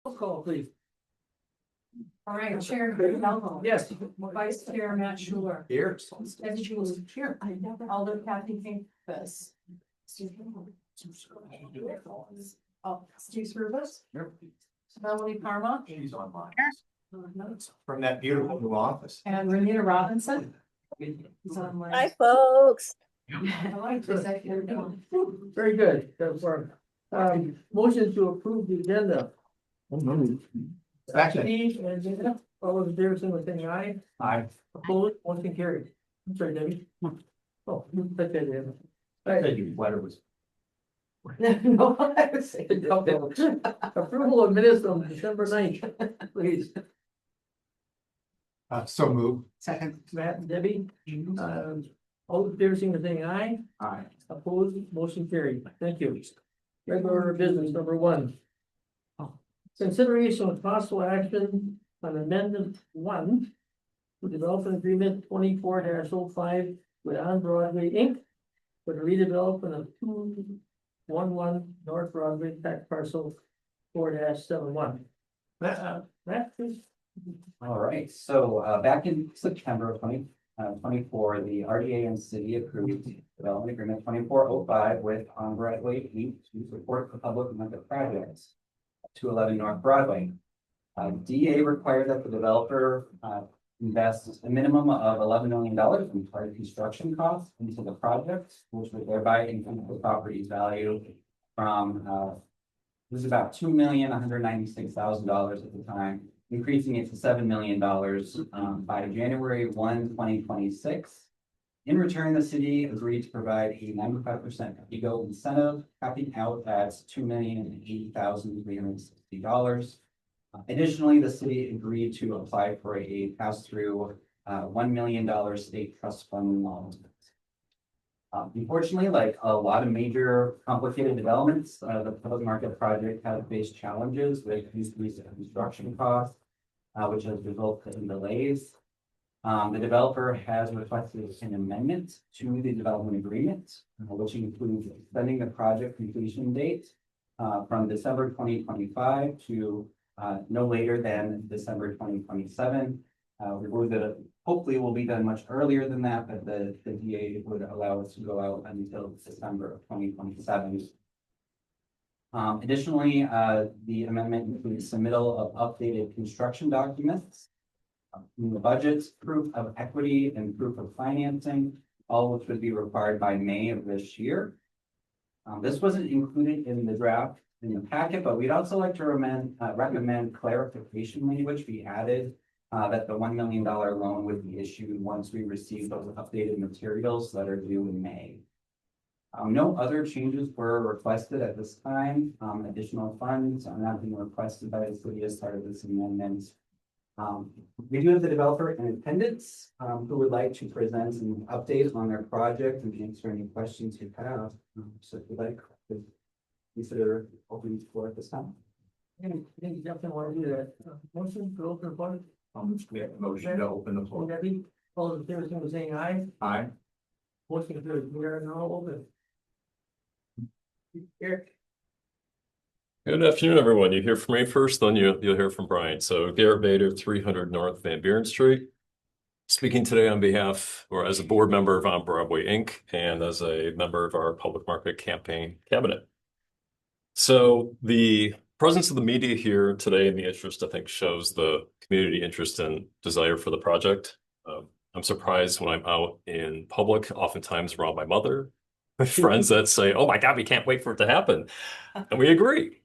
Roll call, please. All right, Chair Melville. Yes. Vice Chair Matt Schuler. Here. Deputy Julie. Here. Alder Kathy Pink. This. Oh, Steve Rubus. Melanie Parma. She's online. From that beautiful new office. And Renita Robinson. He's online. Hi, folks. I like this. Very good. That's our, motion to approve the agenda. Second. Steve and Jenna, all those in favor, signify by saying aye. Aye. Opposed, motion carried. I'm sorry, Debbie. Oh, that's it, Debbie. All I right. said your letter was. No, I was saying. Approval of minutes on December 9th, please. So moved. Second. Matt and Debbie, all those in favor, signify by saying aye. Aye. Opposed, motion carried. Thank you. Regular order of business number 1. Consideration of possible action on amendment 1 to development agreement 24-05 with On Broadway Inc. for the redevelopment of 211 North Broadway tax parcel 4-71. Matt, please. All right, so back in September of 2024, the RDA and city approved development agreement 2405 with On Broadway Inc. to support the public market projects. 211 North Broadway. DA required that the developer invest a minimum of $11 million in prior construction costs into the project, which would thereby increase the property's value from it was about $2,196,000 at the time, increasing it to $7 million by January 1, 2026. In return, the city agreed to provide a 95% ego incentive, capping out at $2,080,360. Additionally, the city agreed to apply for a pass-through $1 million state trust fund loan. Unfortunately, like a lot of major complicated developments, the public market project has faced challenges with increased construction costs, which has resulted in delays. The developer has requested an amendment to the development agreement, which includes extending the project completion date from December 2025 to no later than December 2027. We believe that hopefully will be done much earlier than that, but the DA would allow us to go out until December of 2027. Additionally, the amendment includes submittal of updated construction documents, the budgets, proof of equity, and proof of financing, all which would be required by May of this year. This wasn't included in the draft in the packet, but we'd also like to recommend clarification language be added that the $1 million loan would be issued once we receive those updated materials that are due in May. No other changes were requested at this time. Additional funds are not being requested by the city as part of this amendment. We do have the developer in attendance who would like to present an update on their project and answer any questions you have. So if you'd like to consider opening the floor at this time. I think you definitely want to do that. Motion to open the floor. We have a motion to open the floor. Debbie, all those in favor, signify by saying aye. Aye. Motion carried. We are now open. Eric. Good afternoon, everyone. You hear from me first, then you'll hear from Brian. So Garrett Bader, 300 North Van Buren Street. Speaking today on behalf, or as a board member of On Broadway Inc. and as a member of our public market campaign cabinet. So the presence of the media here today in the interest, I think, shows the community interest and desire for the project. I'm surprised when I'm out in public, oftentimes around my mother, friends that say, "Oh my God, we can't wait for it to happen." And we agree.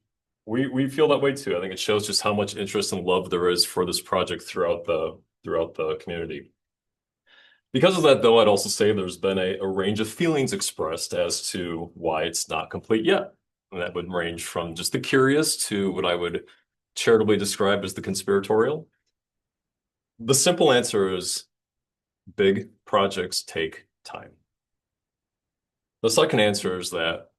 We feel that way too. I think it shows just how much interest and love there is for this project throughout the community. Because of that, though, I'd also say there's been a range of feelings expressed as to why it's not complete yet. And that would range from just the curious to what I would charitably describe as the conspiratorial. The simple answer is big projects take time. The second answer is that,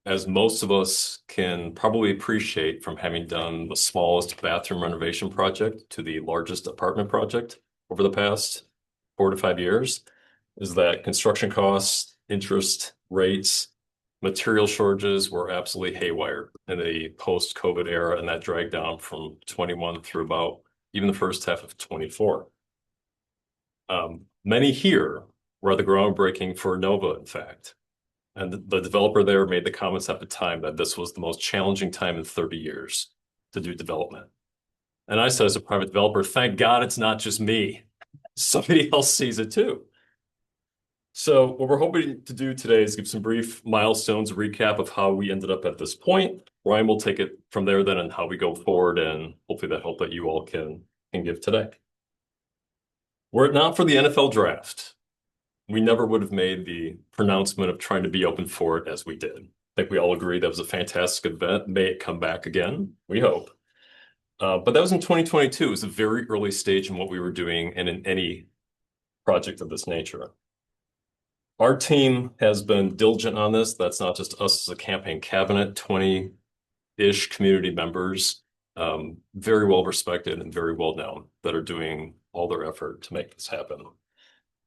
as most of us can probably appreciate from having done the smallest bathroom renovation project to the largest apartment project over the past 4 to 5 years, is that construction costs, interest rates, Material shortages were absolutely haywire in the post-COVID era, and that dragged down from 21 through about even the first half of 24. Many here were at the groundbreaking for Nova, in fact. And the developer there made the comments at the time that this was the most challenging time in 30 years to do development. And I said, as a private developer, thank God it's not just me. Somebody else sees it too. So what we're hoping to do today is give some brief milestones, a recap of how we ended up at this point. Ryan will take it from there then and how we go forward, and hopefully that help that you all can give today. Were it not for the NFL draft, we never would have made the pronouncement of trying to be open for it as we did. I think we all agree that was a fantastic event. May it come back again, we hope. But that was in 2022. It was a very early stage in what we were doing and in any project of this nature. Our team has been diligent on this. That's not just us as a campaign cabinet, 20-ish community members, very well respected and very well known, that are doing all their effort to make this happen.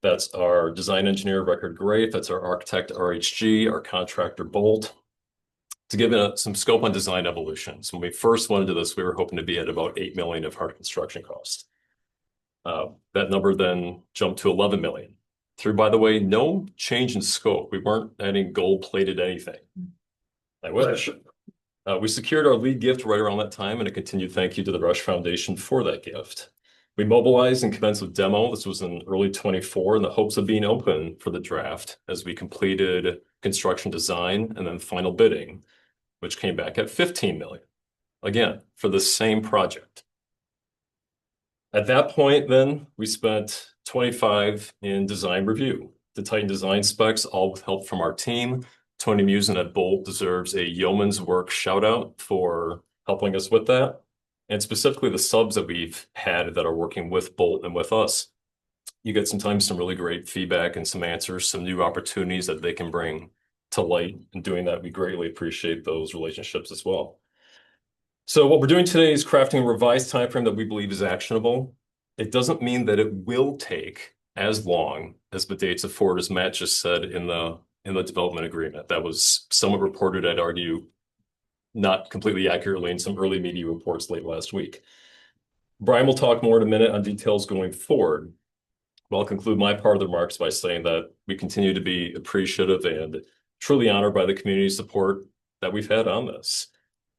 That's our design engineer, Record Great. That's our architect, RHG, our contractor, Bolt. To give it some scope on design evolutions, when we first went into this, we were hoping to be at about 8 million of hard construction costs. That number then jumped to 11 million. Through, by the way, no change in scope. We weren't adding gold-plated anything. I wish. We secured our lead gift right around that time, and a continued thank you to the Rush Foundation for that gift. We mobilized and commenced with demo. This was in early 24 in the hopes of being open for the draft as we completed construction design and then final bidding, which came back at 15 million, again, for the same project. At that point, then, we spent 25 in design review to tighten design specs, all with help from our team. Tony Musin at Bolt deserves a yeoman's work shout out for helping us with that. And specifically the subs that we've had that are working with Bolt and with us. You get sometimes some really great feedback and some answers, some new opportunities that they can bring to light. In doing that, we greatly appreciate those relationships as well. So what we're doing today is crafting a revised timeframe that we believe is actionable. It doesn't mean that it will take as long as the dates afford, as Matt just said in the development agreement. That was somewhat reported, I'd argue, not completely accurately in some early media reports late last week. Brian will talk more in a minute on details going forward. But I'll conclude my part of the remarks by saying that we continue to be appreciative and truly honored by the community support that we've had on this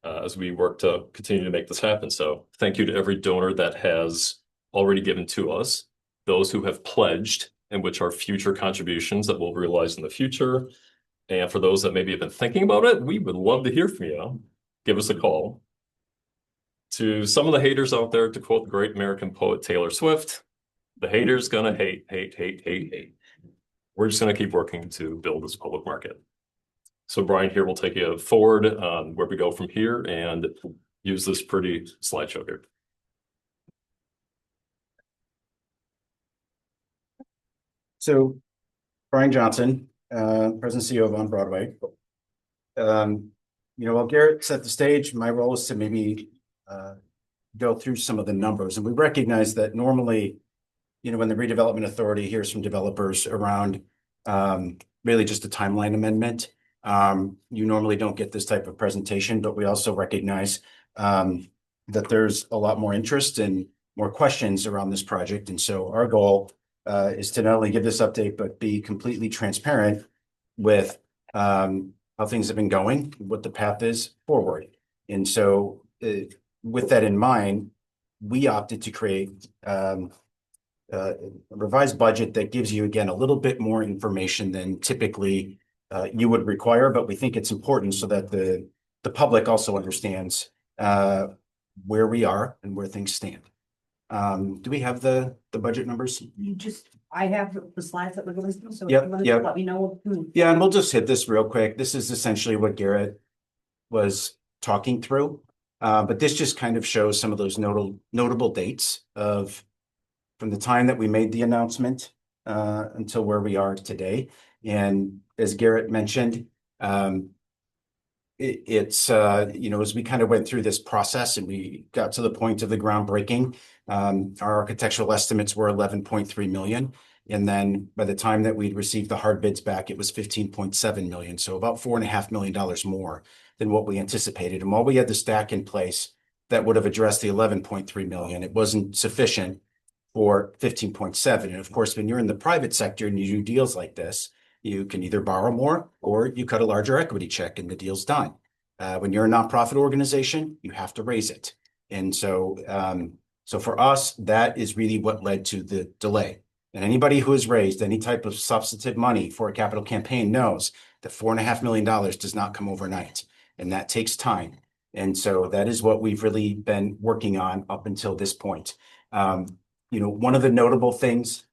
as we work to continue to make this happen. So thank you to every donor that has already given to us, those who have pledged, and which are future contributions that we'll realize in the future. And for those that maybe have been thinking about it, we would love to hear from you. Give us a call. To some of the haters out there, to quote the great American poet Taylor Swift, the haters gonna hate, hate, hate, hate, hate. We're just gonna keep working to build this public market. So Brian here will take you forward on where we go from here and use this pretty slideshow here. So Brian Johnson, President and CEO of On Broadway. While Garrett set the stage, my role is to maybe go through some of the numbers. And we recognize that normally, when the Redevelopment Authority hears from developers around really just a timeline amendment, you normally don't get this type of presentation, but we also recognize that there's a lot more interest and more questions around this project. And so our goal is to not only give this update, but be completely transparent with how things have been going, what the path is forward. And so with that in mind, we opted to create a revised budget that gives you, again, a little bit more information than typically you would require, but we think it's important so that the public also understands where we are and where things stand. Do we have the budget numbers? I have the slides that we're going through, so Yep, yep. let me know. Yeah, and we'll just hit this real quick. This is essentially what Garrett was talking through. But this just kind of shows some of those notable dates from the time that we made the announcement until where we are today. And as Garrett mentioned, it's as we kind of went through this process and we got to the point of the groundbreaking, our architectural estimates were 11.3 million. And then by the time that we'd received the hard bids back, it was 15.7 million. So about $4.5 million more than what we anticipated. And while we had the stack in place that would have addressed the 11.3 million, it wasn't sufficient for 15.7. And of course, when you're in the private sector and you do deals like this, you can either borrow more or you cut a larger equity check and the deal's done. When you're a nonprofit organization, you have to raise it. And so, so for us, that is really what led to the delay. And anybody who has raised any type of substantive money for a capital campaign knows that $4.5 million does not come overnight, and that takes time. And so that is what we've really been working on up until this point. You know, one of the notable things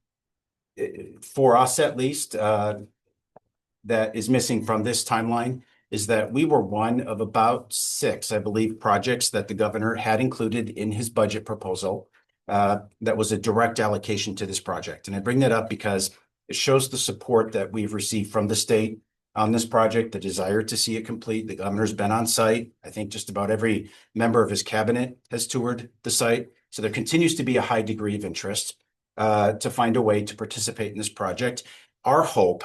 for us, at least, that is missing from this timeline is that we were one of about 6, I believe, projects that the governor had included in his budget proposal that was a direct allocation to this project. And I bring that up because it shows the support that we've received from the state on this project, the desire to see it complete. The governor's been on site. I think just about every member of his cabinet has toured the site. So there continues to be a high degree of interest to find a way to participate in this project. Our hope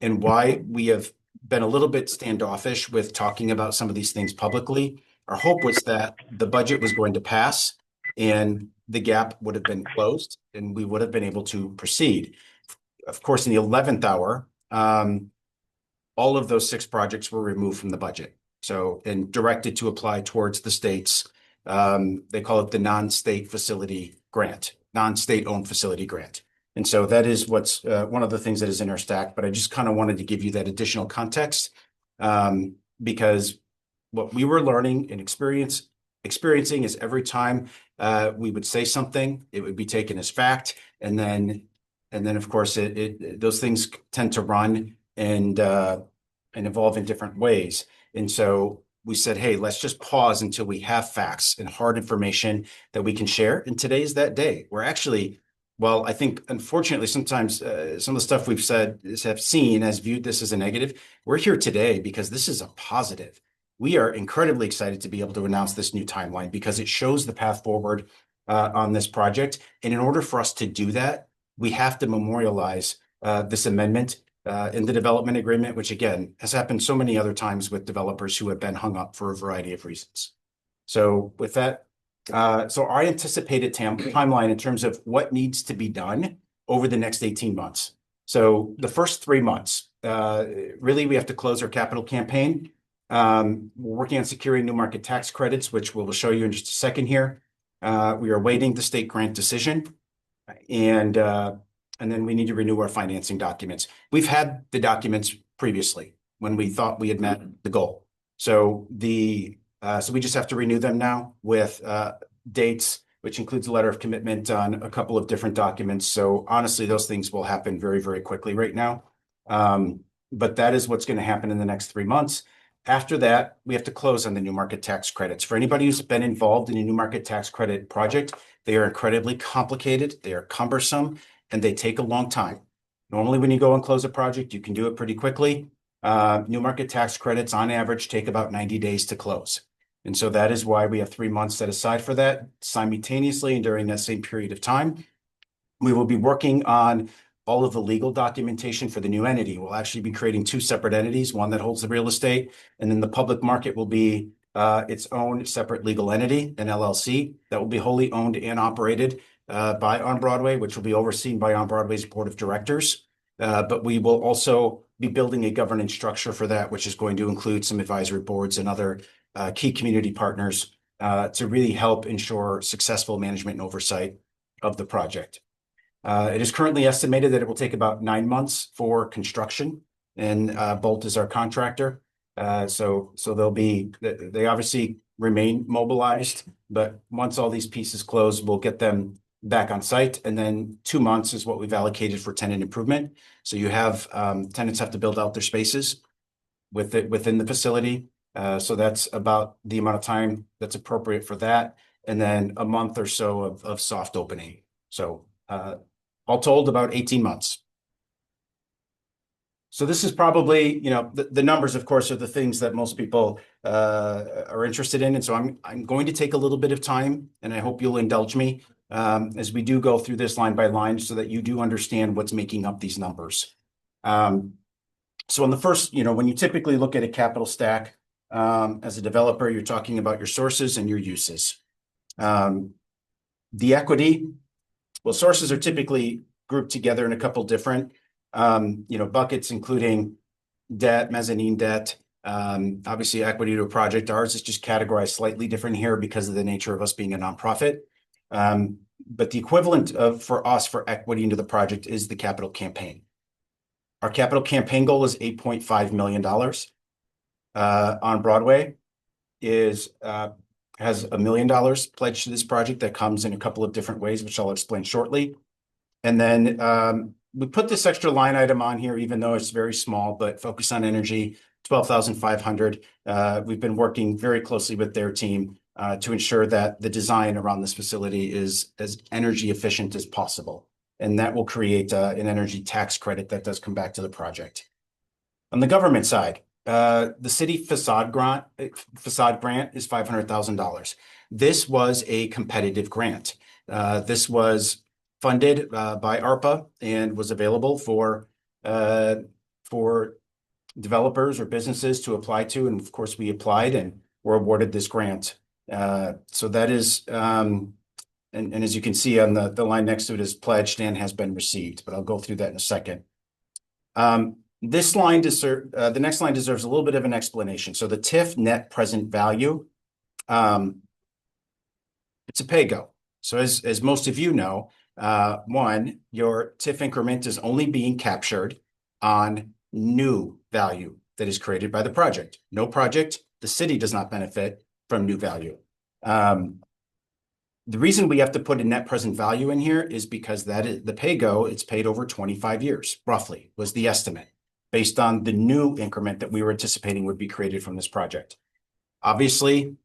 and why we have been a little bit standoffish with talking about some of these things publicly, our hope was that the budget was going to pass and the gap would have been closed and we would have been able to proceed. Of course, in the 11th hour, all of those 6 projects were removed from the budget. So, and directed to apply towards the state's, they call it the non-state facility grant, non-state owned facility grant. And so that is what's one of the things that is in our stack, but I just kind of wanted to give you that additional context because what we were learning and experiencing is every time we would say something, it would be taken as fact. And then of course, those things tend to run and evolve in different ways. And so we said, hey, let's just pause until we have facts and hard information that we can share. And today is that day. We're actually, well, I think, unfortunately, sometimes some of the stuff we've said have seen as viewed this as a negative. We're here today because this is a positive. We are incredibly excited to be able to announce this new timeline because it shows the path forward on this project. And in order for us to do that, we have to memorialize this amendment in the development agreement, which again has happened so many other times with developers who have been hung up for a variety of reasons. So with that, so our anticipated timeline in terms of what needs to be done over the next 18 months. So the first 3 months, really we have to close our capital campaign. We're working on securing new market tax credits, which we'll show you in just a second here. We are awaiting the state grant decision, and then we need to renew our financing documents. We've had the documents previously when we thought we had met the goal. So so we just have to renew them now with dates, which includes a letter of commitment on a couple of different documents. So honestly, those things will happen very, very quickly right now. But that is what's going to happen in the next 3 months. After that, we have to close on the new market tax credits. For anybody who's been involved in a new market tax credit project, they are incredibly complicated, they are cumbersome, and they take a long time. Normally, when you go and close a project, you can do it pretty quickly. New market tax credits on average take about 90 days to close. And so that is why we have 3 months set aside for that. Simultaneously and during that same period of time, we will be working on all of the legal documentation for the new entity. We'll actually be creating 2 separate entities, one that holds the real estate, and then the public market will be its own separate legal entity, an LLC, that will be wholly owned and operated by On Broadway, which will be overseen by On Broadway's board of directors. But we will also be building a governance structure for that, which is going to include some advisory boards and other key community partners to really help ensure successful management and oversight of the project. It is currently estimated that it will take about 9 months for construction, and Bolt is our contractor. So they obviously remain mobilized, but once all these pieces close, we'll get them back on site. And then 2 months is what we've allocated for tenant improvement. So you have tenants have to build out their spaces within the facility. So that's about the amount of time that's appropriate for that. And then a month or so of soft opening. So all told, about 18 months. So this is probably, you know, the numbers, of course, are the things that most people are interested in. And so I'm going to take a little bit of time, and I hope you'll indulge me as we do go through this line by line so that you do understand what's making up these numbers. So on the first, when you typically look at a capital stack, as a developer, you're talking about your sources and your uses. The equity, well, sources are typically grouped together in a couple different, buckets, including debt, mezzanine debt, obviously equity to a project. Ours is just categorized slightly different here because of the nature of us being a nonprofit. But the equivalent for us for equity into the project is the capital campaign. Our capital campaign goal is $8.5 million. On Broadway has $1 million pledged to this project that comes in a couple of different ways, which I'll explain shortly. And then we put this extra line item on here, even though it's very small, but Focus on Energy, $12,500. We've been working very closely with their team to ensure that the design around this facility is as energy efficient as possible. And that will create an energy tax credit that does come back to the project. On the government side, the city facade grant is $500,000. This was a competitive grant. This was funded by ARPA and was available for developers or businesses to apply to. And of course, we applied and were awarded this grant. So that is, and as you can see on the line next to it is pledged and has been received, but I'll go through that in a second. This line the next line deserves a little bit of an explanation. So the TIF net present value, it's a pay-go. So as most of you know, one, your TIF increment is only being captured on new value that is created by the project. No project, the city does not benefit from new value. The reason we have to put a net present value in here is because that is the pay-go, it's paid over 25 years, roughly, was the estimate, based on the new increment that we were anticipating would be created from this project. Obviously,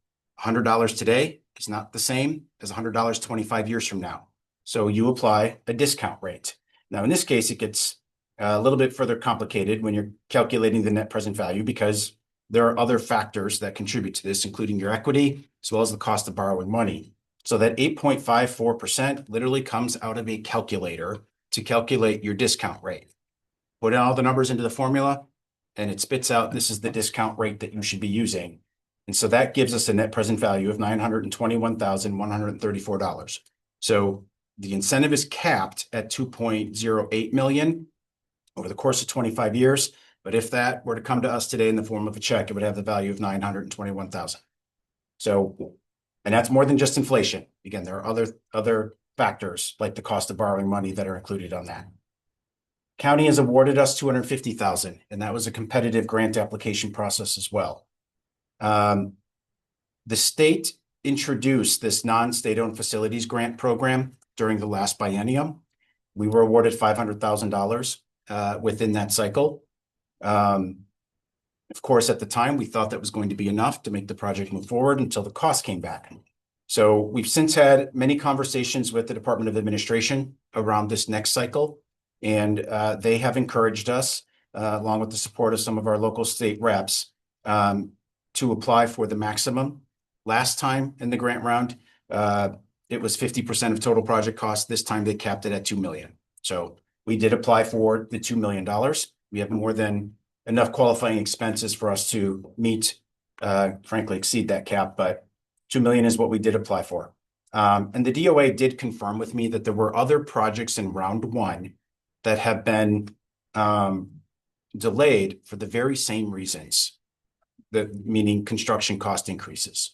$100 today is not the same as $100 25 years from now. So you apply a discount rate. Now, in this case, it gets a little bit further complicated when you're calculating the net present value because there are other factors that contribute to this, including your equity, as well as the cost of borrowing money. So that 8.54% literally comes out of a calculator to calculate your discount rate. Put in all the numbers into the formula, and it spits out this is the discount rate that you should be using. And so that gives us a net present value of $921,134. So the incentive is capped at $2.08 million over the course of 25 years. But if that were to come to us today in the form of a check, it would have the value of $921,000. So, and that's more than just inflation. Again, there are other factors like the cost of borrowing money that are included on that. County has awarded us $250,000, and that was a competitive grant application process as well. The state introduced this non-state-owned facilities grant program during the last biennium. We were awarded $500,000 within that cycle. Of course, at the time, we thought that was going to be enough to make the project move forward until the cost came back. So we've since had many conversations with the Department of Administration around this next cycle, and they have encouraged us, along with the support of some of our local state reps, to apply for the maximum. Last time in the grant round, it was 50% of total project cost. This time they capped it at $2 million. So we did apply for the $2 million. We have more than enough qualifying expenses for us to meet, frankly, exceed that cap, but $2 million is what we did apply for. And the DOA did confirm with me that there were other projects in round one that have been delayed for the very same reasons, meaning construction cost increases.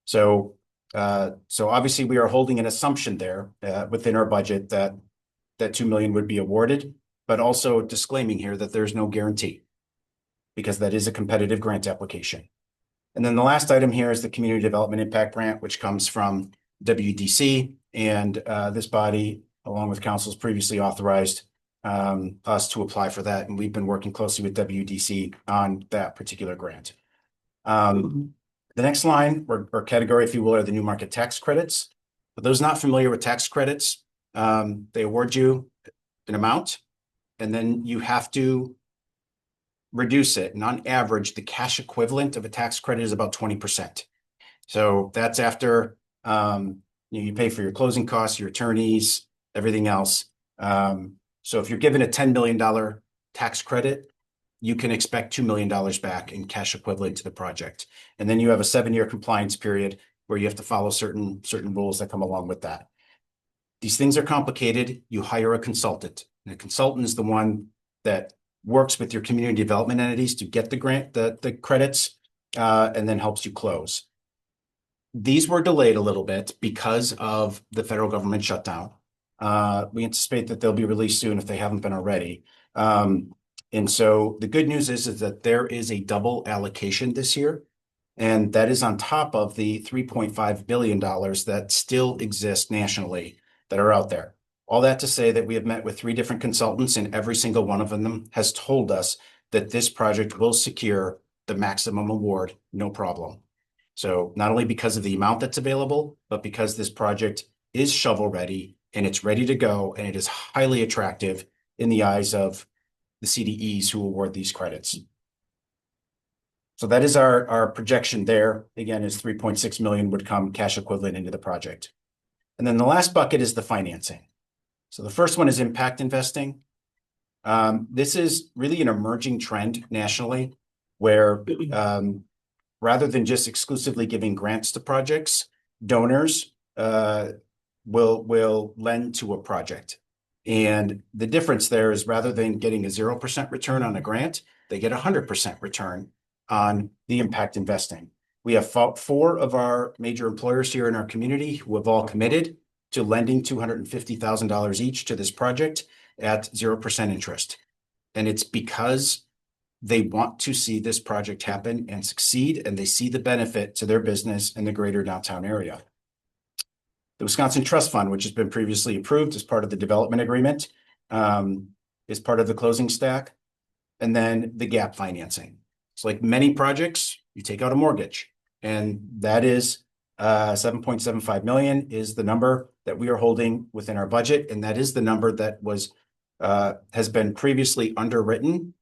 So obviously we are holding an assumption there within our budget that $2 million would be awarded, but also disclaiming here that there's no guarantee because that is a competitive grant application. And then the last item here is the Community Development Impact Grant, which comes from WDC, and this body, along with councils, previously authorized us to apply for that, and we've been working closely with WDC on that particular grant. The next line or category, if you will, are the new market tax credits. For those not familiar with tax credits, they award you an amount, and then you have to reduce it. And on average, the cash equivalent of a tax credit is about 20%. So that's after You pay for your closing costs, your attorneys, everything else. So if you're given a $10 million tax credit, you can expect $2 million back in cash equivalent to the project. And then you have a 7-year compliance period where you have to follow certain rules that come along with that. These things are complicated. You hire a consultant. And a consultant is the one that works with your community development entities to get the grant, the credits, and then helps you close. These were delayed a little bit because of the federal government shutdown. We anticipate that they'll be released soon if they haven't been already. And so the good news is that there is a double allocation this year, and that is on top of the $3.5 billion that still exist nationally that are out there. All that to say that we have met with 3 different consultants, and every single one of them has told us that this project will secure the maximum award, no problem. So not only because of the amount that's available, but because this project is shovel ready and it's ready to go, and it is highly attractive in the eyes of the CDEs who award these credits. So that is our projection there. Again, is 3.6 million would come cash equivalent into the project. And then the last bucket is the financing. So the first one is impact investing. This is really an emerging trend nationally where rather than just exclusively giving grants to projects, donors will lend to a project. And the difference there is rather than getting a 0% return on a grant, they get 100% return on the impact investing. We have 4 of our major employers here in our community who have all committed to lending $250,000 each to this project at 0% interest. And it's because they want to see this project happen and succeed, and they see the benefit to their business in the greater downtown area. The Wisconsin Trust Fund, which has been previously approved as part of the development agreement, is part of the closing stack. And then the gap financing. So like many projects, you take out a mortgage, and that is 7.75 million is the number that we are holding within our budget. And that is the number that has been previously underwritten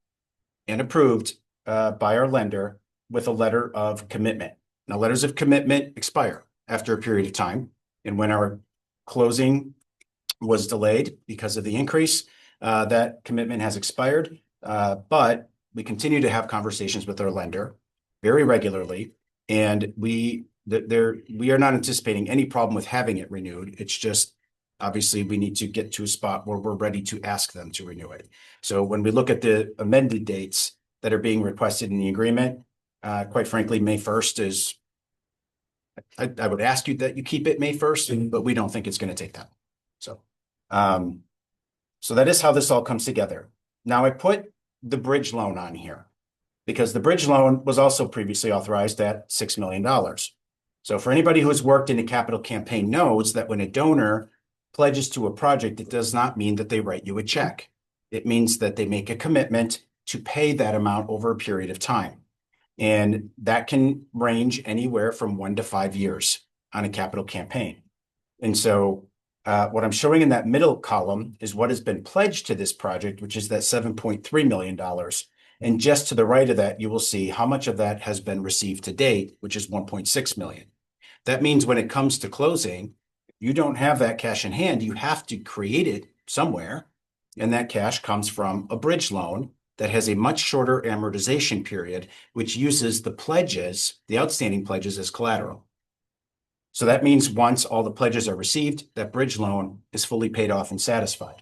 and approved by our lender with a letter of commitment. Now, letters of commitment expire after a period of time. And when our closing was delayed because of the increase, that commitment has expired. But we continue to have conversations with our lender very regularly. And we are not anticipating any problem with having it renewed. It's just, obviously, we need to get to a spot where we're ready to ask them to renew it. So when we look at the amended dates that are being requested in the agreement, quite frankly, May 1st is, I would ask you that you keep it May 1st, but we don't think it's going to take that. So that is how this all comes together. Now I put the bridge loan on here because the bridge loan was also previously authorized at $6 million. So for anybody who has worked in a capital campaign knows that when a donor pledges to a project, it does not mean that they write you a check. It means that they make a commitment to pay that amount over a period of time. And that can range anywhere from 1 to 5 years on a capital campaign. And so what I'm showing in that middle column is what has been pledged to this project, which is that $7.3 million. And just to the right of that, you will see how much of that has been received to date, which is 1.6 million. That means when it comes to closing, you don't have that cash in hand. You have to create it somewhere. And that cash comes from a bridge loan that has a much shorter amortization period, which uses the pledges, the outstanding pledges, as collateral. So that means once all the pledges are received, that bridge loan is fully paid off and satisfied.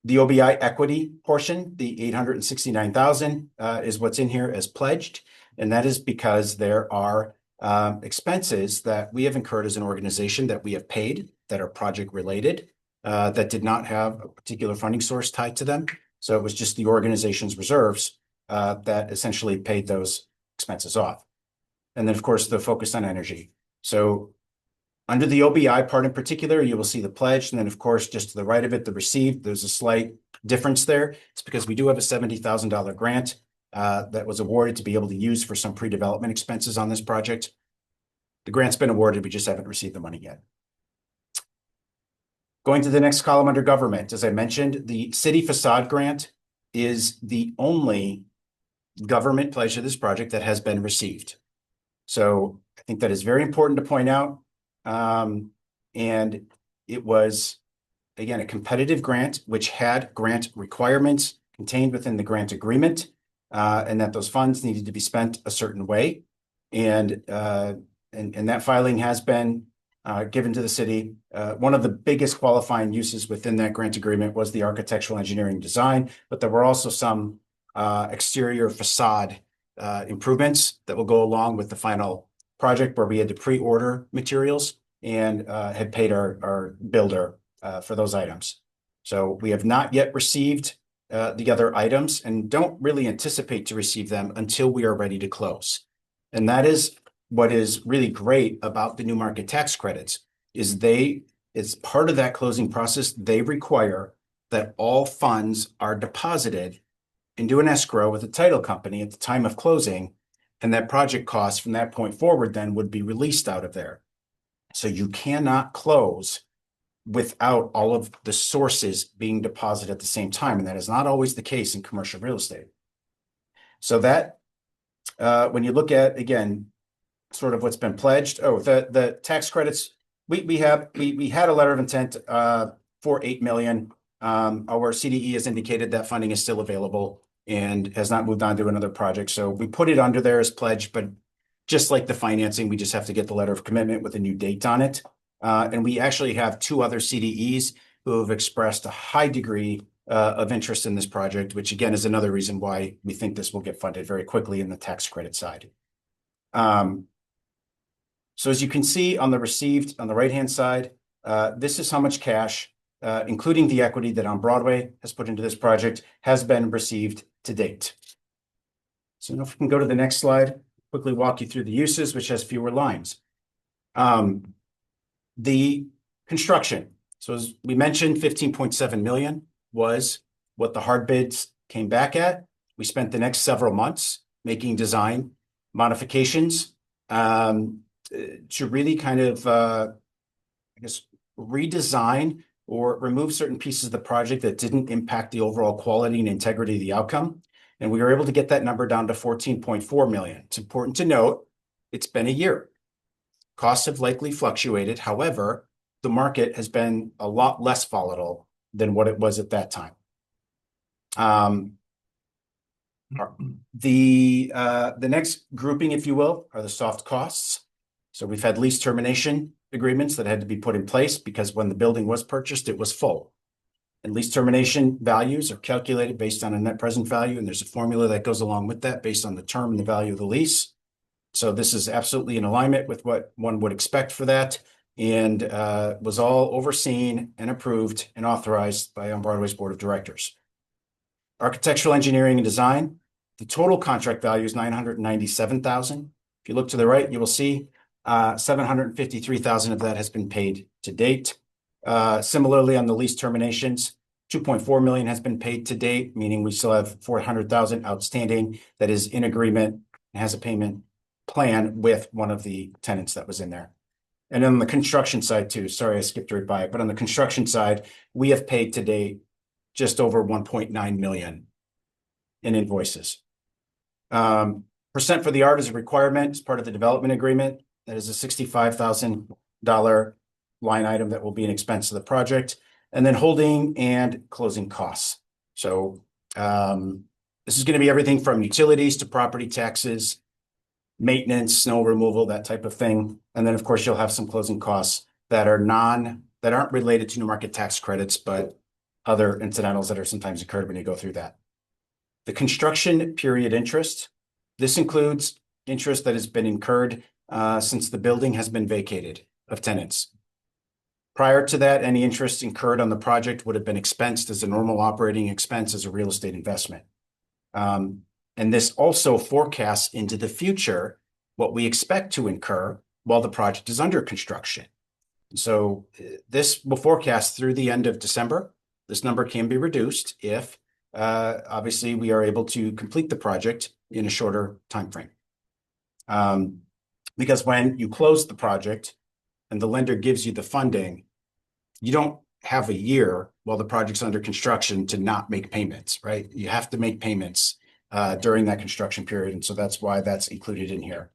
The OBI equity portion, the 869,000, is what's in here as pledged. And that is because there are expenses that we have incurred as an organization that we have paid that are project related, that did not have a particular funding source tied to them. So it was just the organization's reserves that essentially paid those expenses off. And then, of course, the focus on energy. So under the OBI part in particular, you will see the pledge. And then, of course, just to the right of it, the received, there's a slight difference there. It's because we do have a $70,000 grant that was awarded to be able to use for some pre-development expenses on this project. The grant's been awarded, we just haven't received the money yet. Going to the next column under government, as I mentioned, the city facade grant is the only government pledge to this project that has been received. So I think that is very important to point out. And it was, again, a competitive grant, which had grant requirements contained within the grant agreement, and that those funds needed to be spent a certain way. And that filing has been given to the city. One of the biggest qualifying uses within that grant agreement was the architectural engineering design, but there were also some exterior facade improvements that will go along with the final project, where we had to pre-order materials and had paid our builder for those items. So we have not yet received the other items and don't really anticipate to receive them until we are ready to close. And that is what is really great about the new market tax credits, is as part of that closing process, they require that all funds are deposited into an escrow with a title company at the time of closing, and that project costs from that point forward then would be released out of there. So you cannot close without all of the sources being deposited at the same time, and that is not always the case in commercial real estate. So that, when you look at, again, sort of what's been pledged, the tax credits, we had a letter of intent for 8 million. Our CDE has indicated that funding is still available and has not moved on to another project. So we put it under there as pledged, but just like the financing, we just have to get the letter of commitment with a new date on it. And we actually have 2 other CDEs who have expressed a high degree of interest in this project, which again is another reason why we think this will get funded very quickly in the tax credit side. So as you can see on the received on the right-hand side, this is how much cash, including the equity that On Broadway has put into this project, has been received to date. So now if we can go to the next slide, quickly walk you through the uses, which has fewer lines. The construction. So as we mentioned, 15.7 million was what the hard bids came back at. We spent the next several months making design modifications to really kind of, I guess, redesign or remove certain pieces of the project that didn't impact the overall quality and integrity of the outcome. And we were able to get that number down to 14.4 million. It's important to note, it's been a year. Costs have likely fluctuated. However, the market has been a lot less volatile than what it was at that time. The next grouping, if you will, are the soft costs. So we've had lease termination agreements that had to be put in place because when the building was purchased, it was full. And lease termination values are calculated based on a net present value, and there's a formula that goes along with that based on the term and the value of the lease. So this is absolutely in alignment with what one would expect for that, and was all overseen and approved and authorized by On Broadway's board of directors. Architectural engineering and design, the total contract value is $997,000. If you look to the right, you will see $753,000 of that has been paid to date. Similarly, on the lease terminations, $2.4 million has been paid to date, meaning we still have $400,000 outstanding that is in agreement and has a payment plan with one of the tenants that was in there. And on the construction side too, sorry, I skipped right by it, but on the construction side, we have paid to date just over 1.9 million in invoices. Percent for the art is a requirement as part of the development agreement. That is a $65,000 line item that will be an expense of the project. And then holding and closing costs. So this is going to be everything from utilities to property taxes, maintenance, snow removal, that type of thing. And then of course you'll have some closing costs that aren't related to new market tax credits, but other incidentals that are sometimes incurred when you go through that. The construction period interest, this includes interest that has been incurred since the building has been vacated of tenants. Prior to that, any interest incurred on the project would have been expensed as a normal operating expense as a real estate investment. And this also forecasts into the future what we expect to incur while the project is under construction. So this will forecast through the end of December. This number can be reduced if obviously we are able to complete the project in a shorter time frame. Because when you close the project and the lender gives you the funding, you don't have a year while the project's under construction to not make payments, right? You have to make payments during that construction period. And so that's why that's included in here.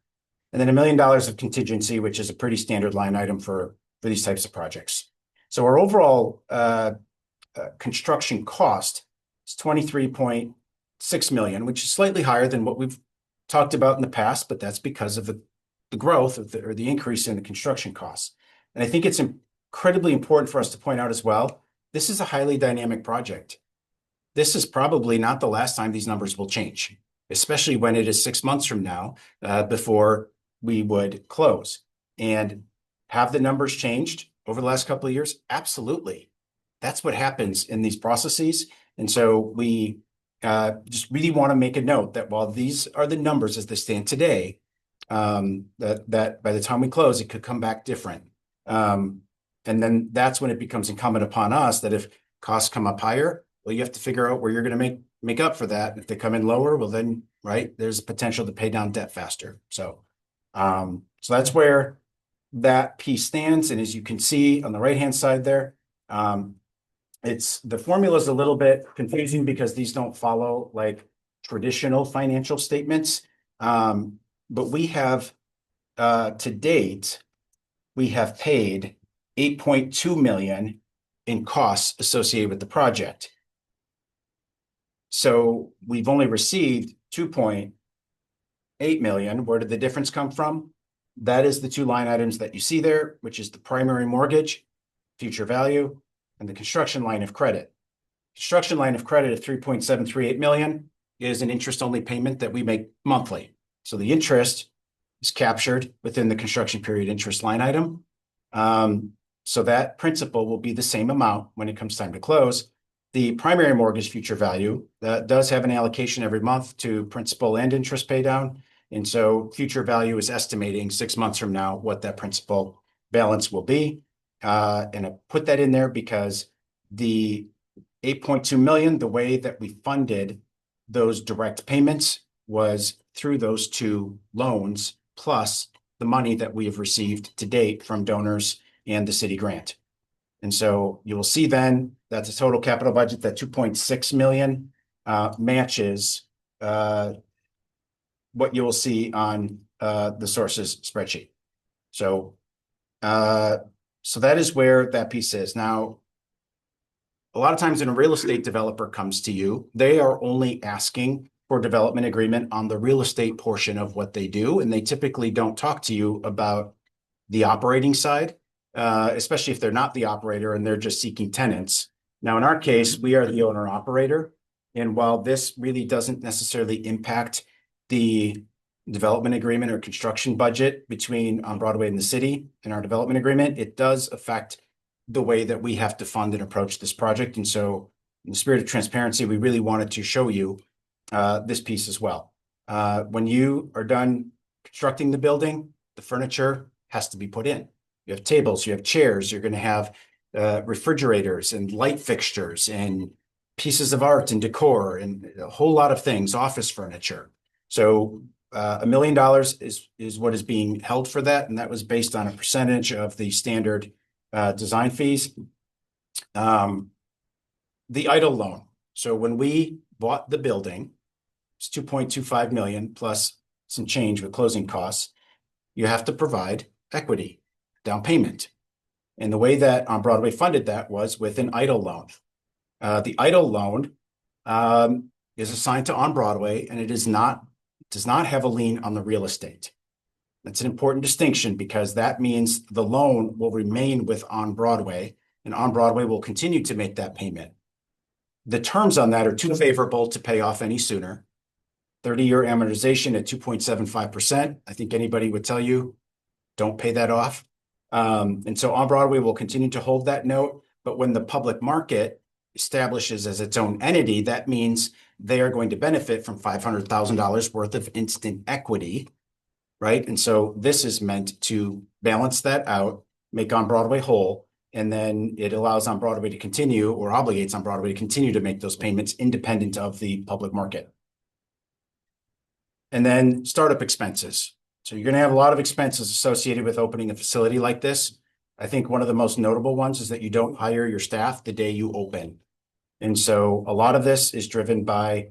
and then $1 million of contingency, which is a pretty standard line item for these types of projects. So our overall construction cost is 23.6 million, which is slightly higher than what we've talked about in the past, but that's because of the growth of the increase in the construction costs. And I think it's incredibly important for us to point out as well, this is a highly dynamic project. This is probably not the last time these numbers will change, especially when it is 6 months from now before we would close. And have the numbers changed over the last couple of years? Absolutely. That's what happens in these processes. And so we just really want to make a note that while these are the numbers as they stand today, that by the time we close, it could come back different. And then that's when it becomes incumbent upon us that if costs come up higher, well, you have to figure out where you're going to make up for that. If they come in lower, well, then, right, there's a potential to pay down debt faster. So that's where that piece stands. And as you can see on the right-hand side there, the formula is a little bit confusing because these don't follow like traditional financial statements. But we have, to date, we have paid 8.2 million in costs associated with the project. So we've only received 2.8 million. Where did the difference come from? That is the two line items that you see there, which is the primary mortgage, future value, and the construction line of credit. Construction line of credit of 3.738 million is an interest-only payment that we make monthly. So the interest is captured within the construction period interest line item. So that principal will be the same amount when it comes time to close. The primary mortgage future value does have an allocation every month to principal and interest pay down. And so future value is estimating 6 months from now what that principal balance will be. And I put that in there because the 8.2 million, the way that we funded those direct payments was through those two loans, plus the money that we have received to date from donors and the city grant. And so you will see then that's a total capital budget that 2.6 million matches what you will see on the sources spreadsheet. So that is where that piece is. Now, a lot of times when a real estate developer comes to you, they are only asking for development agreement on the real estate portion of what they do. And they typically don't talk to you about the operating side, especially if they're not the operator and they're just seeking tenants. Now, in our case, we are the owner operator. And while this really doesn't necessarily impact the development agreement or construction budget between On Broadway and the city in our development agreement, it does affect the way that we have to fund and approach this project. And so in the spirit of transparency, we really wanted to show you this piece as well. When you are done constructing the building, the furniture has to be put in. You have tables, you have chairs, you're going to have refrigerators and light fixtures and pieces of art and decor and a whole lot of things, office furniture. So $1 million is what is being held for that. And that was based on a percentage of the standard design fees. The idle loan. So when we bought the building, it's 2.25 million plus some change with closing costs. You have to provide equity, down payment. And the way that On Broadway funded that was with an idle loan. The idle loan is assigned to On Broadway, and it does not have a lien on the real estate. That's an important distinction because that means the loan will remain with On Broadway, and On Broadway will continue to make that payment. The terms on that are too favorable to pay off any sooner. 30-year amortization at 2.75%. I think anybody would tell you, don't pay that off. And so On Broadway will continue to hold that note. But when the public market establishes as its own entity, that means they are going to benefit from $500,000 worth of instant equity, right? And so this is meant to balance that out, make On Broadway whole, and then it allows On Broadway to continue or obligates On Broadway to continue to make those payments independent of the public market. And then startup expenses. So you're going to have a lot of expenses associated with opening a facility like this. I think one of the most notable ones is that you don't hire your staff the day you open. And so a lot of this is driven by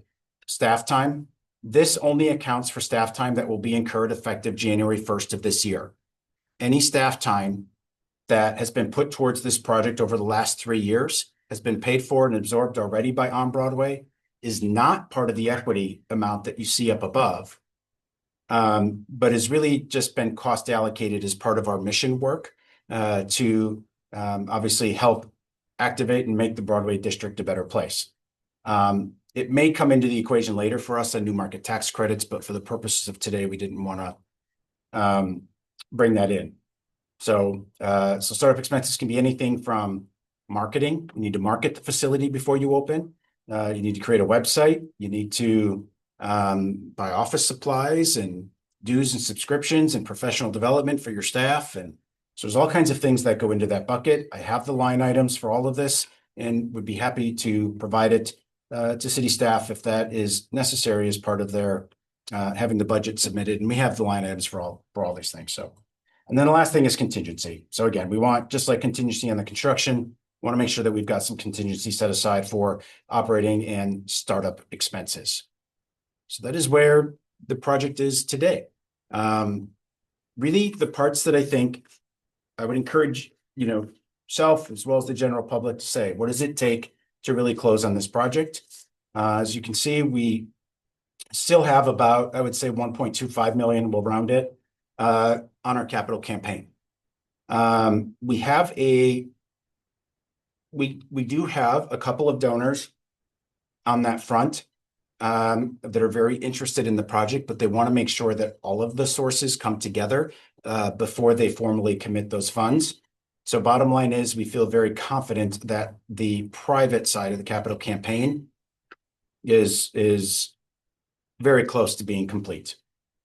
staff time. This only accounts for staff time that will be incurred effective January 1st of this year. Any staff time that has been put towards this project over the last 3 years has been paid for and absorbed already by On Broadway, is not part of the equity amount that you see up above, but has really just been cost allocated as part of our mission work to obviously help activate and make the Broadway district a better place. It may come into the equation later for us on new market tax credits, but for the purposes of today, we didn't want to bring that in. So startup expenses can be anything from marketing. You need to market the facility before you open. You need to create a website. You need to buy office supplies and dues and subscriptions and professional development for your staff. And so there's all kinds of things that go into that bucket. I have the line items for all of this and would be happy to provide it to city staff if that is necessary as part of their having the budget submitted. And we have the line items for all these things. So, and then the last thing is contingency. So again, we want, just like contingency on the construction, want to make sure that we've got some contingency set aside for operating and startup expenses. So that is where the project is today. Really, the parts that I think I would encourage, self as well as the general public to say, what does it take to really close on this project? As you can see, we still have about, I would say 1.25 million, we'll round it, on our capital campaign. We do have a couple of donors on that front that are very interested in the project, but they want to make sure that all of the sources come together before they formally commit those funds. So bottom line is we feel very confident that the private side of the capital campaign is very close to being complete.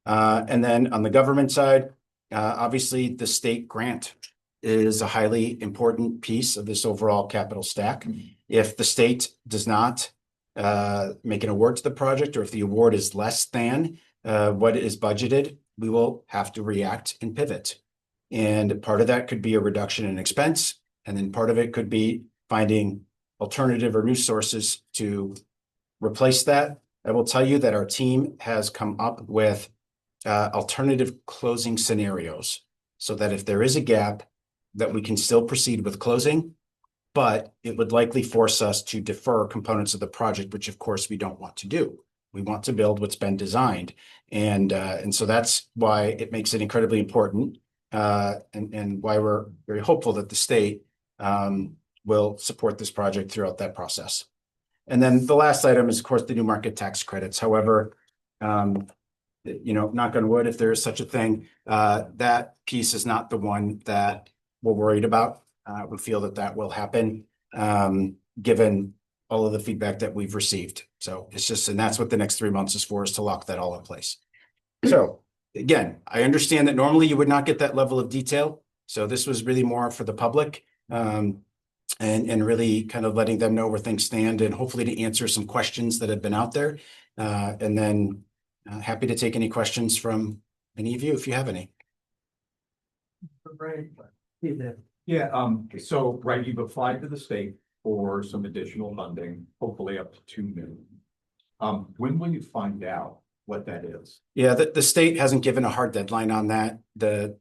And then on the government side, obviously the state grant is a highly important piece of this overall capital stack. If the state does not make an award to the project, or if the award is less than what is budgeted, we will have to react and pivot. And part of that could be a reduction in expense. And then part of it could be finding alternative or new sources to replace that. I will tell you that our team has come up with alternative closing scenarios so that if there is a gap, that we can still proceed with closing, but it would likely force us to defer components of the project, which of course we don't want to do. We want to build what's been designed. And so that's why it makes it incredibly important and why we're very hopeful that the state will support this project throughout that process. And then the last item is, of course, the new market tax credits. However, knock on wood, if there is such a thing, that piece is not the one that we're worried about. We feel that will happen, given all of the feedback that we've received. So it's just, and that's what the next 3 months is for, is to lock that all in place. So again, I understand that normally you would not get that level of detail. So this was really more for the public, and really kind of letting them know where things stand and hopefully to answer some questions that have been out there. And then happy to take any questions from any of you if you have any. Yeah, so, right, you've applied to the state for some additional funding, hopefully up to 2 million. When will you find out what that is? Yeah, the state hasn't given a hard deadline on that. The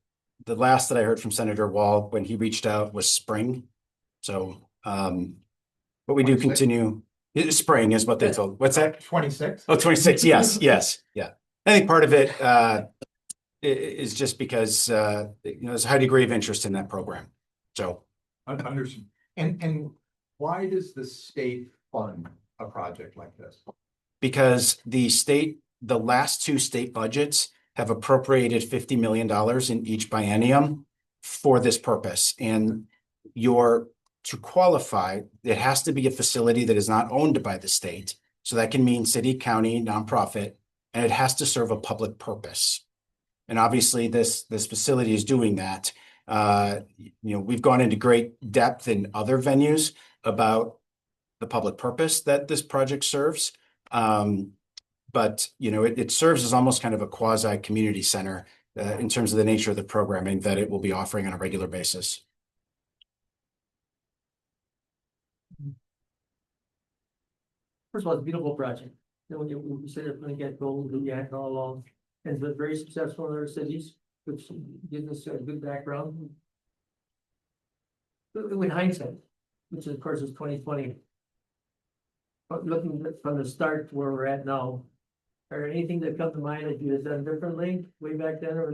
last that I heard from Senator Wall when he reached out was spring. So, but we do 26? continue. Spring is what they told. What's that? 26? Oh, 26. Yes. Yeah. I think part of it is just because there's a high degree of interest in that program. So Understood. And why does the state fund a project like this? Because the last 2 state budgets have appropriated $50 million in each biennium for this purpose. And to qualify, it has to be a facility that is not owned by the state. So that can mean city, county, nonprofit, and it has to serve a public purpose. And obviously this facility is doing that. We've gone into great depth in other venues about the public purpose that this project serves. But it serves as almost kind of a quasi community center in terms of the nature of the programming that it will be offering on a regular basis. First of all, it's a beautiful project. then when you said it's gonna get gold, we act all along. And it's been very successful in other cities, which gives us a good background. But with hindsight, which of course is 2020. But looking from the start to where we're at now, or anything that comes to mind that you had done differently way back then or?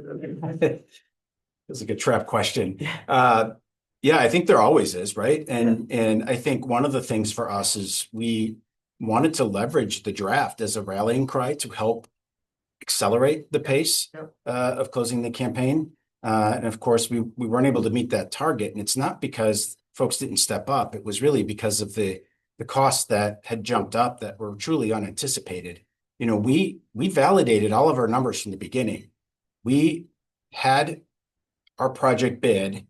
That's a good trap question. Yeah, I think there always is, right? And I think one of the things for us is we wanted to leverage the draft as a rallying cry to help accelerate the pace of closing the campaign. And of course, we weren't able to meet that target. And it's not because folks didn't step up. It was really because of the costs that had jumped up that were truly unanticipated. You know, we validated all of our numbers from the beginning. We had our project bid.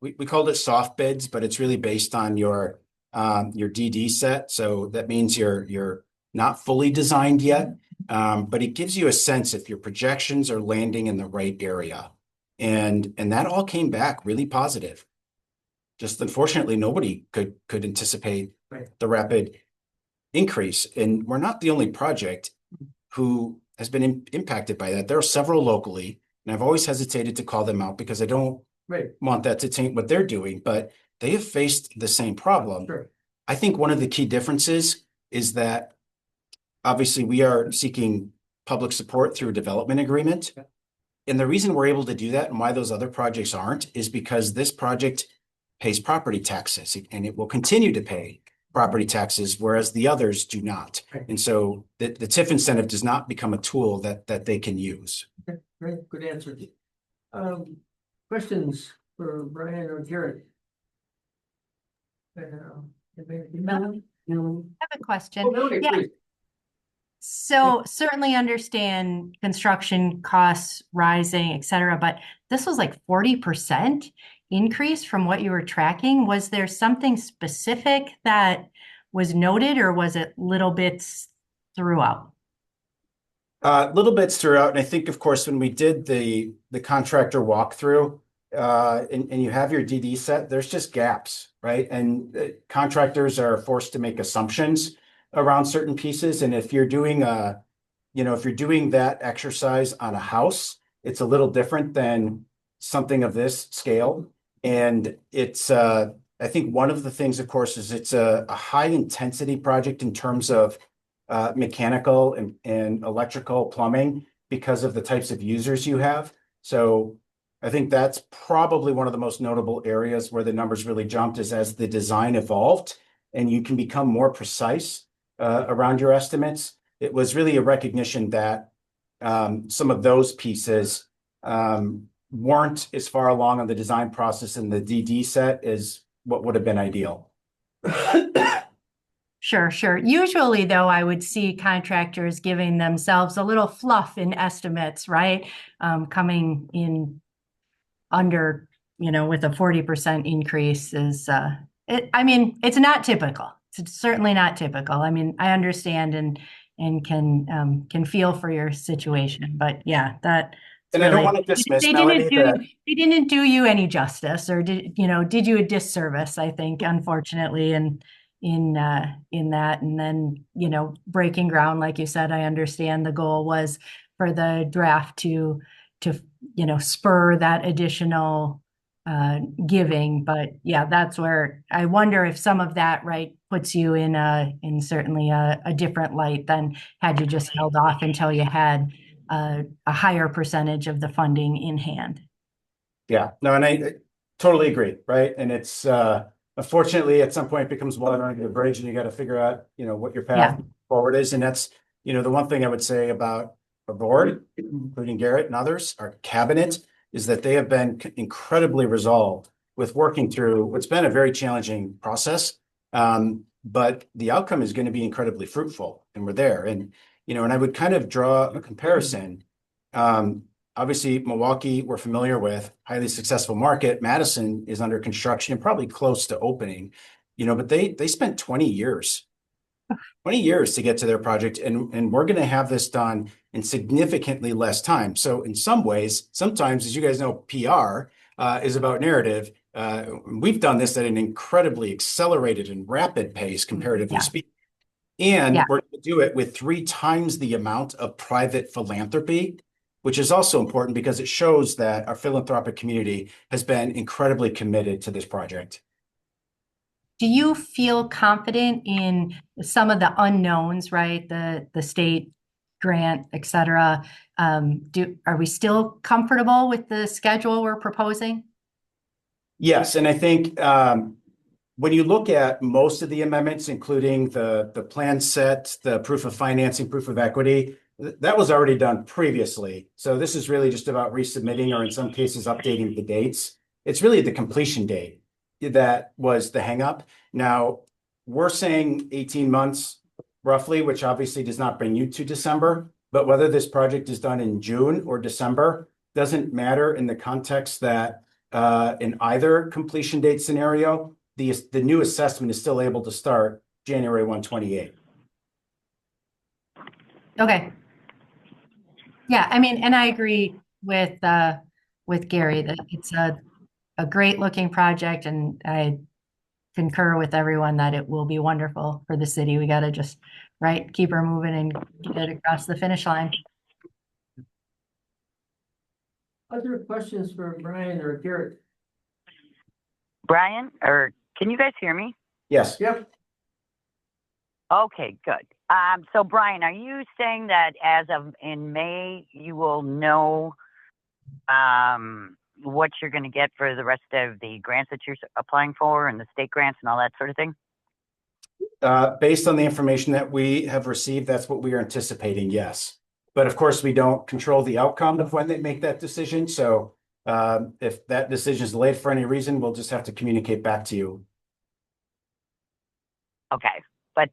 We called it soft bids, but it's really based on your DD set. So that means you're not fully designed yet, but it gives you a sense if your projections are landing in the right area. And that all came back really positive. Just unfortunately, nobody could anticipate the rapid increase. And we're not the only project who has been impacted by that. There are several locally, and I've always hesitated to call them out because I don't want that to taint what they're doing, but they have faced the same problem. Sure. I think one of the key differences is that obviously we are seeking public support through a development agreement. Yeah. And the reason we're able to do that and why those other projects aren't is because this project pays property taxes and it will continue to pay property taxes, whereas the others do not. Right. And so the TIF incentive does not become a tool that they can use. Okay, great, good answer. Questions for Brian or Jared? Melanie? I have a question. Oh, Melanie, Yeah. please. So certainly understand construction costs rising, et cetera, but this was like 40% increase from what you were tracking. Was there something specific that was noted or was it little bits throughout? Little bits throughout, and I think, of course, when we did the contractor walkthrough, and you have your DD set, there's just gaps, right? And contractors are forced to make assumptions around certain pieces, and if you're doing if you're doing that exercise on a house, it's a little different than something of this scale. And it's I think one of the things, of course, is it's a high intensity project in terms of mechanical and electrical plumbing because of the types of users you have. So I think that's probably one of the most notable areas where the numbers really jumped is as the design evolved and you can become more precise around your estimates. It was really a recognition that some of those pieces weren't as far along on the design process in the DD set as what would have been ideal. Sure. Usually, though, I would see contractors giving themselves a little fluff in estimates, right? Coming in under, with a 40% increase is, it's not typical. It's certainly not typical. I mean, I understand and can feel for your situation, but yeah, that. And really, I don't want to dismiss Melanie they didn't do you any justice, or did you a disservice, I think, unfortunately, and in that. And then, breaking ground, like you said, I understand the goal was for the draft to spur that additional giving. But yeah, that's where I wonder if some of that, right, puts you in certainly a different light than had you just held off until you had a higher percentage of the funding in hand. Yeah, no, and I totally agree, right? And it's unfortunately at some point it becomes water under the bridge and you got to figure out, what your path forward is. And that's, the one thing I would say about our board, including Garrett and others, our cabinet, is that they have been incredibly resolved with working through what's been a very challenging process. But the outcome is going to be incredibly fruitful and we're there. And, and I would kind of draw a comparison. Obviously, Milwaukee, we're familiar with, highly successful market. Madison is under construction and probably close to opening, but they spent 20 years to get to their project. And we're going to have this done in significantly less time. So in some ways, sometimes, as you guys know, PR is about narrative. We've done this at an incredibly accelerated and rapid pace, comparatively speaking. And Yeah. we're going to do it with 3 times the amount of private philanthropy, which is also important because it shows that our philanthropic community has been incredibly committed to this project. Do you feel confident in some of the unknowns, right? The state grant, et cetera? Are we still comfortable with the schedule we're proposing? Yes, and I think when you look at most of the amendments, including the plan set, the proof of financing, proof of equity, that was already done previously. So this is really just about resubmitting or in some cases updating the dates. It's really the completion date that was the hangup. Now, we're saying 18 months roughly, which obviously does not bring you to December, but whether this project is done in June or December doesn't matter in the context that in either completion date scenario, the new assessment is still able to start January 1, 2028. Okay. Yeah, I mean, and I agree with Gary that it's a great looking project, and I concur with everyone that it will be wonderful for the city. We got to just, right, keep her moving and get it across the finish line. Other questions for Brian or Garrett? Brian, or can you guys hear me? Yes. Yep. Okay, good. So Brian, are you saying that as of in May, you will know what you're going to get for the rest of the grants that you're applying for and the state grants and all that sort of thing? Based on the information that we have received, that's what we are anticipating, yes. But of course, we don't control the outcome of when they make that decision. So if that decision is delayed for any reason, we'll just have to communicate back to you. Okay, but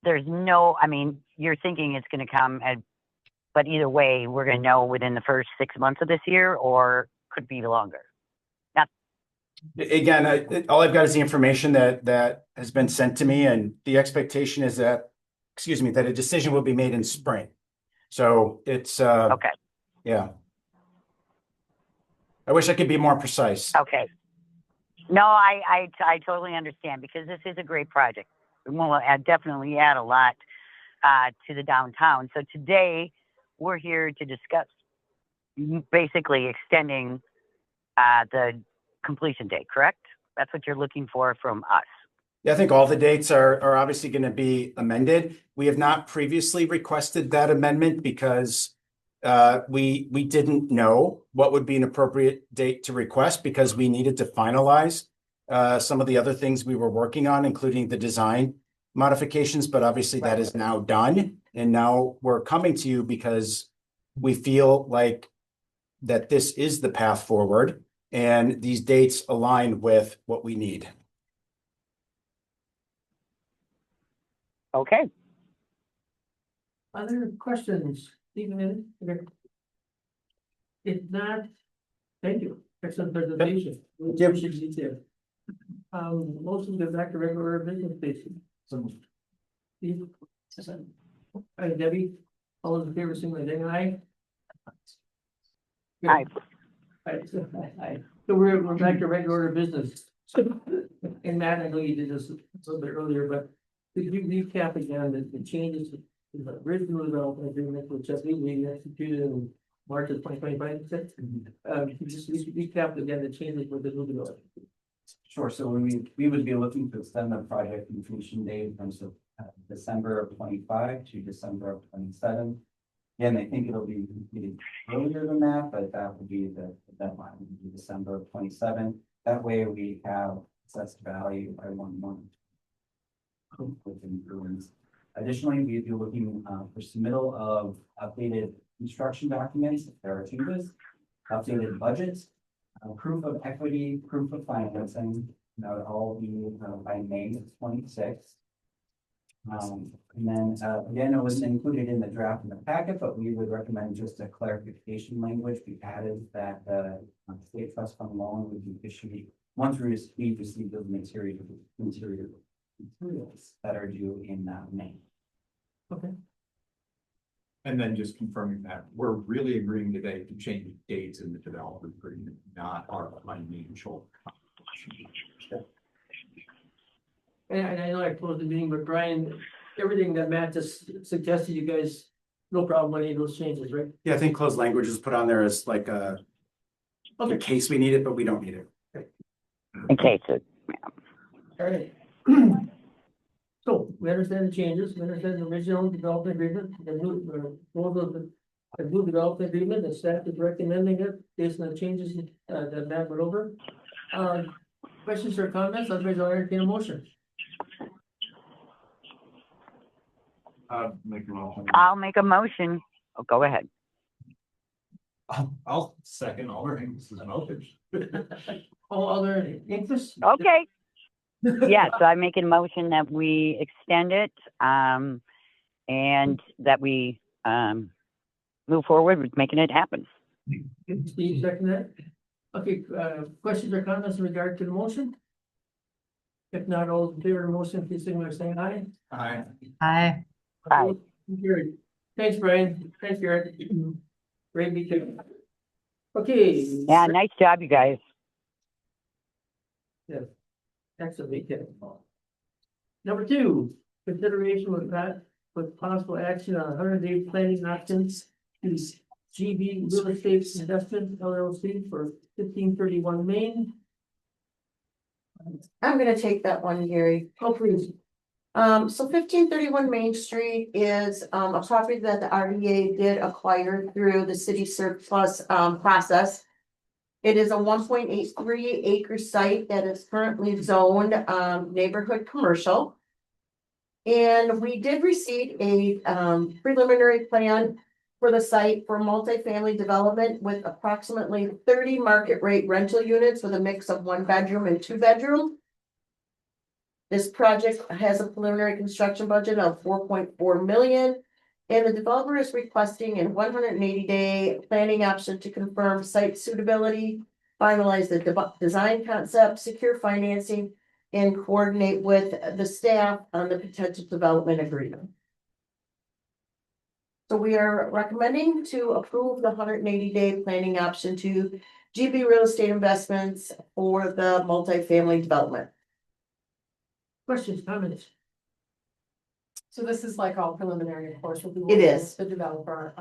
there's no, I mean, you're thinking it's going to come but either way, we're going to know within the first 6 months of this year, or could be longer. Again, all I've got is the information that has been sent to me, and the expectation is that, that a decision will be made in spring. So it's Okay. yeah. I wish I could be more precise. Okay. No, I totally understand, because this is a great project. It will definitely add a lot to the downtown. So today we're here to discuss basically extending the completion date, correct? That's what you're looking for from us. Yeah, I think all the dates are obviously going to be amended. We have not previously requested that amendment because we didn't know what would be an appropriate date to request, because we needed to finalize some of the other things we were working on, including the design modifications. But obviously that is now done, and now we're coming to you because we feel like that this is the path forward, and these dates align with what we need. Okay. Other questions? Stephen? Okay. If not, thank you. Excellent presentation. Yep. Motion to go back to regular business, please. Steve? Debbie? All those in favor, signify by saying aye. Good. Aye. Aye. So we're back to regular order business. And Matt, I know you did this a little bit earlier, but could you recap again the changes to the original development agreement, which I believe we executed in March of 2025? Could you just recap again the changes with the new development? Sure. So we would be looking to extend the project completion date from December of 25 to December of 27. Again, I think it'll be completed earlier than that, but that would be the deadline, would be December of 27. That way we have assessed value by 1 month within improvements. Additionally, we'd be looking for submittal of updated construction documents, if there are changes, updated budgets, proof of equity, proof of financing. That would all be by May 26th. And then again, it was included in the draft in the packet, but we would recommend just a clarification language. We added that the state trust fund loan would be issued once we receive those materials that are due in May. Okay. And then just confirming that we're really agreeing today to change dates in the development agreement, not our financial. And I know I closed the meeting, but Brian, everything that Matt just suggested, you guys, no problem with any of those changes, right? Yeah, I think closed language is put on there as like in Okay, case we need it, but we don't need it. In case it, all right. So we understand the changes, we understand the original development agreement, the new development agreement, the staff is recommending it based on the changes that Matt went over. Questions or comments, otherwise I'll entertain a motion. Make a motion. I'll make a motion. Oh, go ahead. I'll second all right, this is an motion. All other interests? Okay. Yeah, so I make a motion that we extend it, and that we, move forward with making it happen. Steve, second that. Okay, questions or comments in regard to the motion? If not, all in favor of the motion, please signify by saying aye. Aye. Aye. Aye. Carried. Thanks, Brian. Thanks, Garrett. Great meeting. Okay. Yeah, nice job, you guys. Excellent meeting. Number two, consideration with possible action on 100-day planning options to GB Real Estate Investment LLC for 1531 Main. I'm gonna take that one, Gary. Oh, please. So 1531 Main Street is, a property that the RDA did acquire through the city surplus, process. It is a 1.83 acre site that is currently zoned, neighborhood commercial. And we did receive a, preliminary plan for the site for multifamily development with approximately 30 market rate rental units with a mix of 1-bedroom and 2-bedroom. This project has a preliminary construction budget of 4.4 million. And the developer is requesting a 180-day planning option to confirm site suitability, finalize the design concept, secure financing, and coordinate with the staff on the potential development agreement. So we are recommending to approve the 180-day planning option to GB Real Estate Investments for the multifamily development. Questions, comments? So this is like all preliminary, of course, will be. It is. The developer,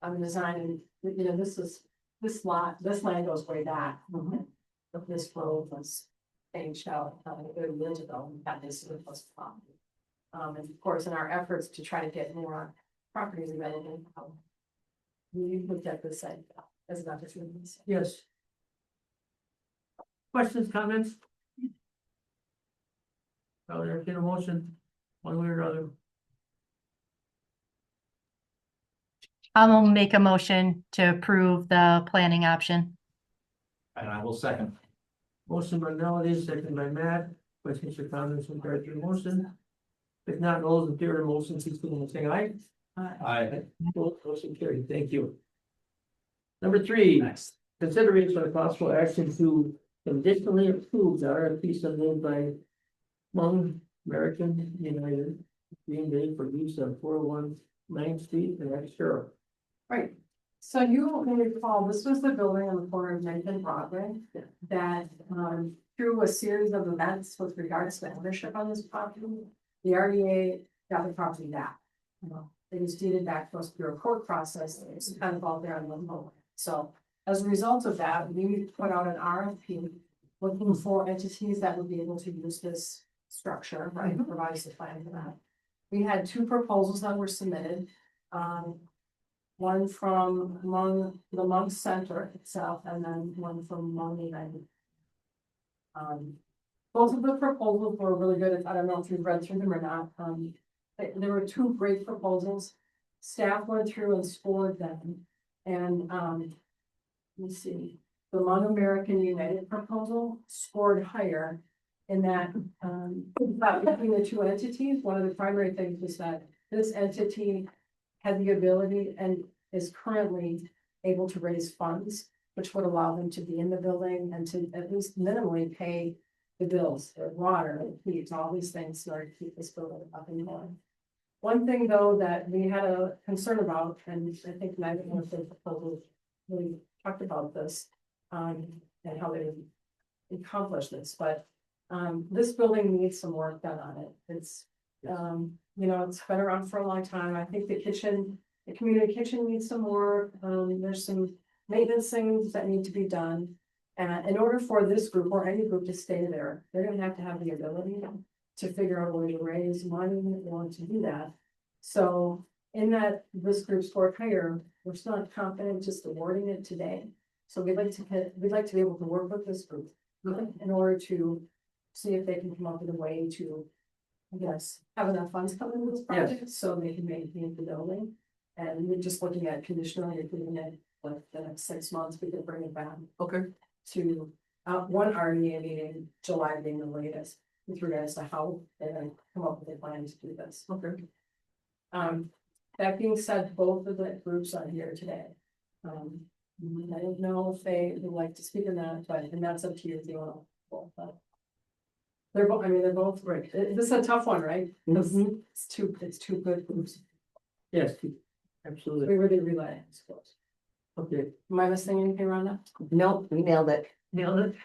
I'm designing, you know, this land goes way back. But this road was changed out, 30 years ago, and that is the first property. And of course, in our efforts to try to get more properties available, we looked at this site as an opportunity. Yes. Questions, comments? I'll entertain a motion, one way or other. I'll make a motion to approve the planning option. And I will second. Motion by Melody, second by Matt. Questions or comments in regard to the motion? If not, all those in favor of the motion, please signify by saying aye. Aye. Motion carried, thank you. Number three, Next. consideration of possible action to conditionally approve the RFP submitted by Hmong American United Green Bay for use of 401 9th Street and Extra. Right, so you may recall, this was the building on the corner of 9th and Broadway that, through a series of events with regards to ownership on this property, the RDA got the property back. It was deeded back to us through a court process, it's kind of all there in limbo. So as a result of that, we put out an RFP looking for entities that would be able to use this structure, right, provides the plan for that. We had 2 proposals that were submitted. One from the Hmong Center itself, and then one from Hmong United. Both of the proposals were really good. I don't know if you've read through them or not. There were 2 great proposals. Staff went through and scored them. And let me see, the Hmong American United proposal scored higher in that between the 2 entities. One of the primary things was that this entity had the ability and is currently able to raise funds, which would allow them to be in the building and to at least minimally pay the bills, their water, heat, all these things in order to keep this building up and going. One thing though that we had a concern about, and I think neither one of the proposals really talked about this, and how they would accomplish this, but This building needs some work done on it. It's, it's been around for a long time. I think the community kitchen needs some work. There's some maintenance things that need to be done. And in order for this group or any group to stay there, they're gonna have to have the ability to figure out a way to raise money in order to do that. So in that, this group's work hire, we're still not confident just awarding it today. So we'd like to be able to work with this group in order to see if they can come up with a way to, I guess, have enough funds coming into this project so they can maintain the building. And we're just looking at conditionally approving it, like the next 6 months, we could bring it back. Okay. To one RDA meeting, July being the latest, with regards to how they're gonna come up with a plan to do this. Okay. That being said, both of the groups are here today. I don't know if they would like to speak on that, and that's up to you if you want to. They're both, they're both right. This is a tough one, right? Because it's two good groups. Yes, absolutely. We really rely, I suppose. Okay, Am I missing anything around that? Nope, we nailed it. nailed it.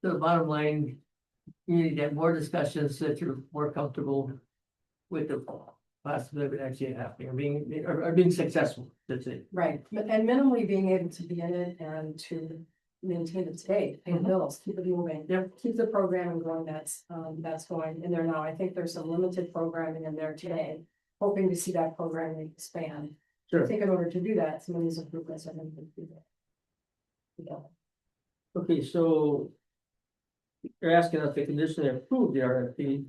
So the bottom line, you need to get more discussions so that you're more comfortable with the possibility of it actually happening or being successful. That's it. Right, and minimally being able to be in it and to maintain it today, pay the bills, keep it moving. Keep the programming going, that's going in there now. I think there's some limited programming in there today, hoping to see that programming expand. I Sure. think in order to do that, some of these improvements are going to be there. Okay, so you're asking us to conditionally approve the RFP.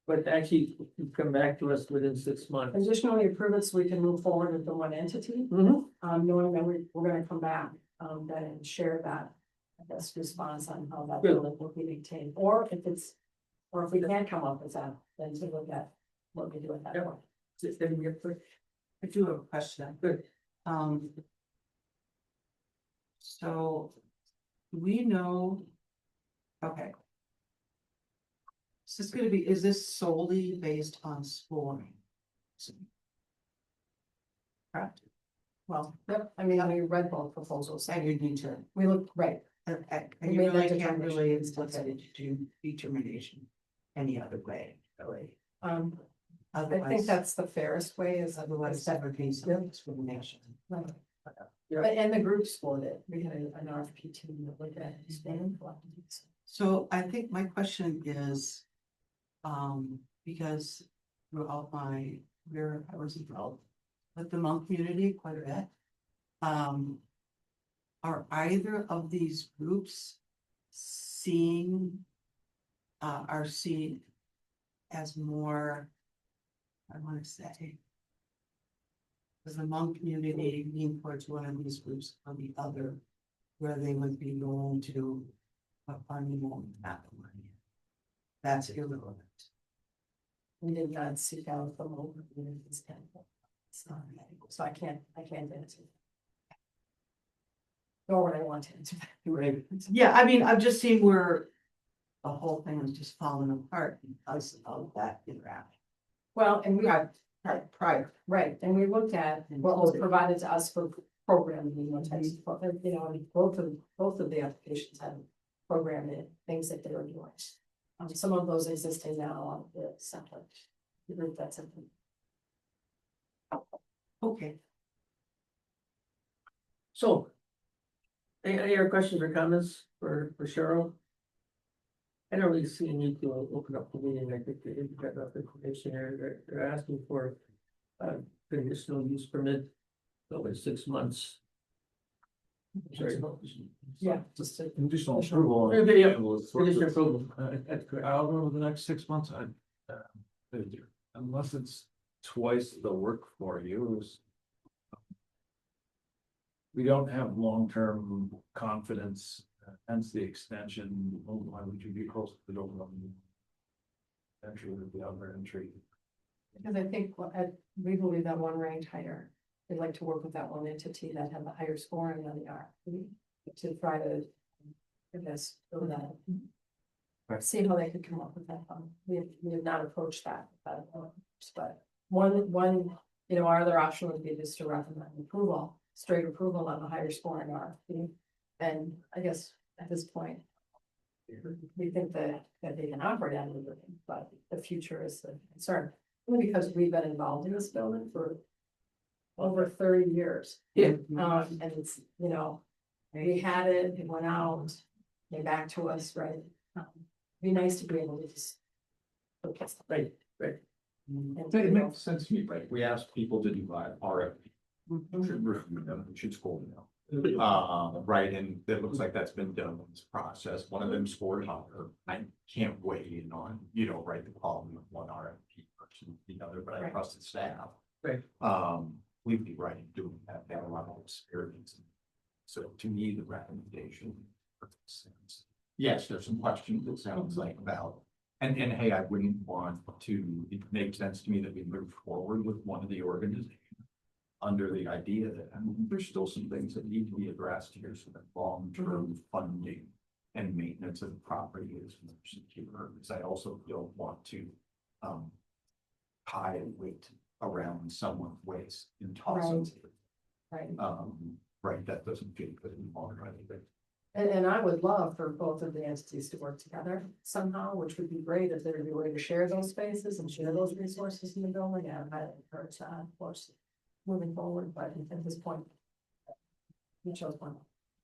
But actually come back to us within 6 months. Additionally, approve it so we can move forward with the one entity, knowing that we're gonna come back, then and share that. I guess response on how that Good. building will be maintained, or if we can't come up with that, then to look at what we do at that Yep. point. I do have a question. Good. So we know, okay. Is this solely based on scoring? Correct. Well, yep, we read both proposals, And you need to, we looked, right, and We you made that really can't really determination. look at it to do determination any other way, really. I think Otherwise, that's the fairest way is otherwise that would be some discrimination. Right. Yeah. And the group scored it, we had an RFP team that looked at it. So I think my question is, because throughout my career, I was involved with the Hmong community quite a bit. Are either of these groups seen as more, I want to say, does the Hmong community lean towards one of these groups or the other, where they would be willing to fund more at the money? That's irrelevant. We did not seek out the local communities. So I can't answer. Nor would I want to answer that. Right. Yeah, I've just seen where the whole thing is just falling apart because of that interaction. Well, and we got, Prior. right, and we looked at what was provided to us for programming, types of, and both of the applications had programming things that they were doing. Some of those existing now on the center. The group that's in. Okay. So. Any other questions or comments for Cheryl? I don't really see a need to open up the meeting. I think they've got enough information here. They're asking for conditional use permit over 6 months. Sorry. Yeah, just to. Conditional approval. Conditional approval. That's correct. Over the next 6 months, unless it's twice the work for you. We don't have long-term confidence, hence the extension. Why would you be close to the door? Entry with the other entry. Because I think we believe that one range higher, they'd like to work with that one entity that had the higher scoring on the RFP to try to, I guess, build that. Right. See how they could come up with that. We have not approached that, but one, our other option would be just to recommend approval, straight approval on the higher scoring RFP. And I guess at this point. We think that they can operate out of the building, but the future is the concern, only because we've been involved in this building for over 30 years. Yeah. And it's, you know, we had it, it went out, came back to us, right? Be nice to be able to just. Right, right. It makes sense to me, right? We asked people to do RFP. Should review them, should score them. Right, and it looks like that's been done in this process. One of them scored higher. I can't weigh in on, right, the quality of one RFP versus the other, but I Right. trust the staff. Right. We'd be right in doing that. They have a lot of experience. So to me, the recommendation. Makes sense. Yes, there's some questions it sounds like about, and hey, I wouldn't want to, it makes sense to me that we move forward with one of the organizations. Under the idea that, there's still some things that need to be addressed here, so that long-term funding and maintenance of the property is more secure, because I also don't want to. Tie and weight around someone's waist and toss it. Right. Right, that doesn't feel good in the long run either. And I would love for both of the entities to work together somehow, which would be great if there would be a way to share those spaces and share those resources in the building. And I encourage that, of course, moving forward, but at this point, we chose one.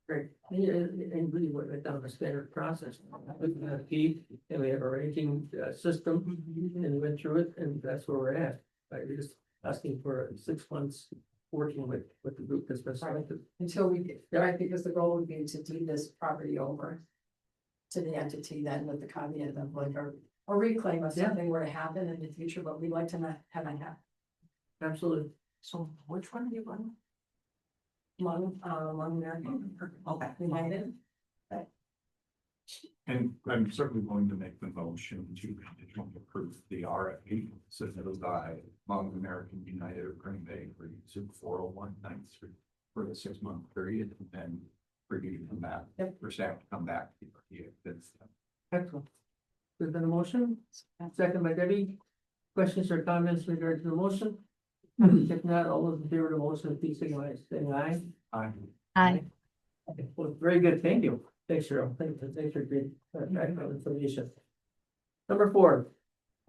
Great. And really what went down the standard process. We have a key and we have a ranking system and we went through it and that's where we're at. Right, we're just asking for 6 months working with the group that's been selected. Until we get, right, because the goal would be to deed this property over to the entity then with the caveat of like, or reclaim if something were to happen in the future, but we'd like to not have that happen. Absolutely. So which one are you running? One American. Okay. United. And I'm certainly going to make the motion to conditionally approve the RFP submitted by Hmong American United of Green Bay for use of 401 9th Street for the 6-month period, and then for you to come back, for staff to come back. Excellent. There's been a motion, second by Debbie. Questions or comments in regard to the motion? If not, all those in favor of the motion, please signify by saying aye. Aye. Okay, well, very good, thank you. Thanks, Cheryl. Thanks for great background information. Number 4,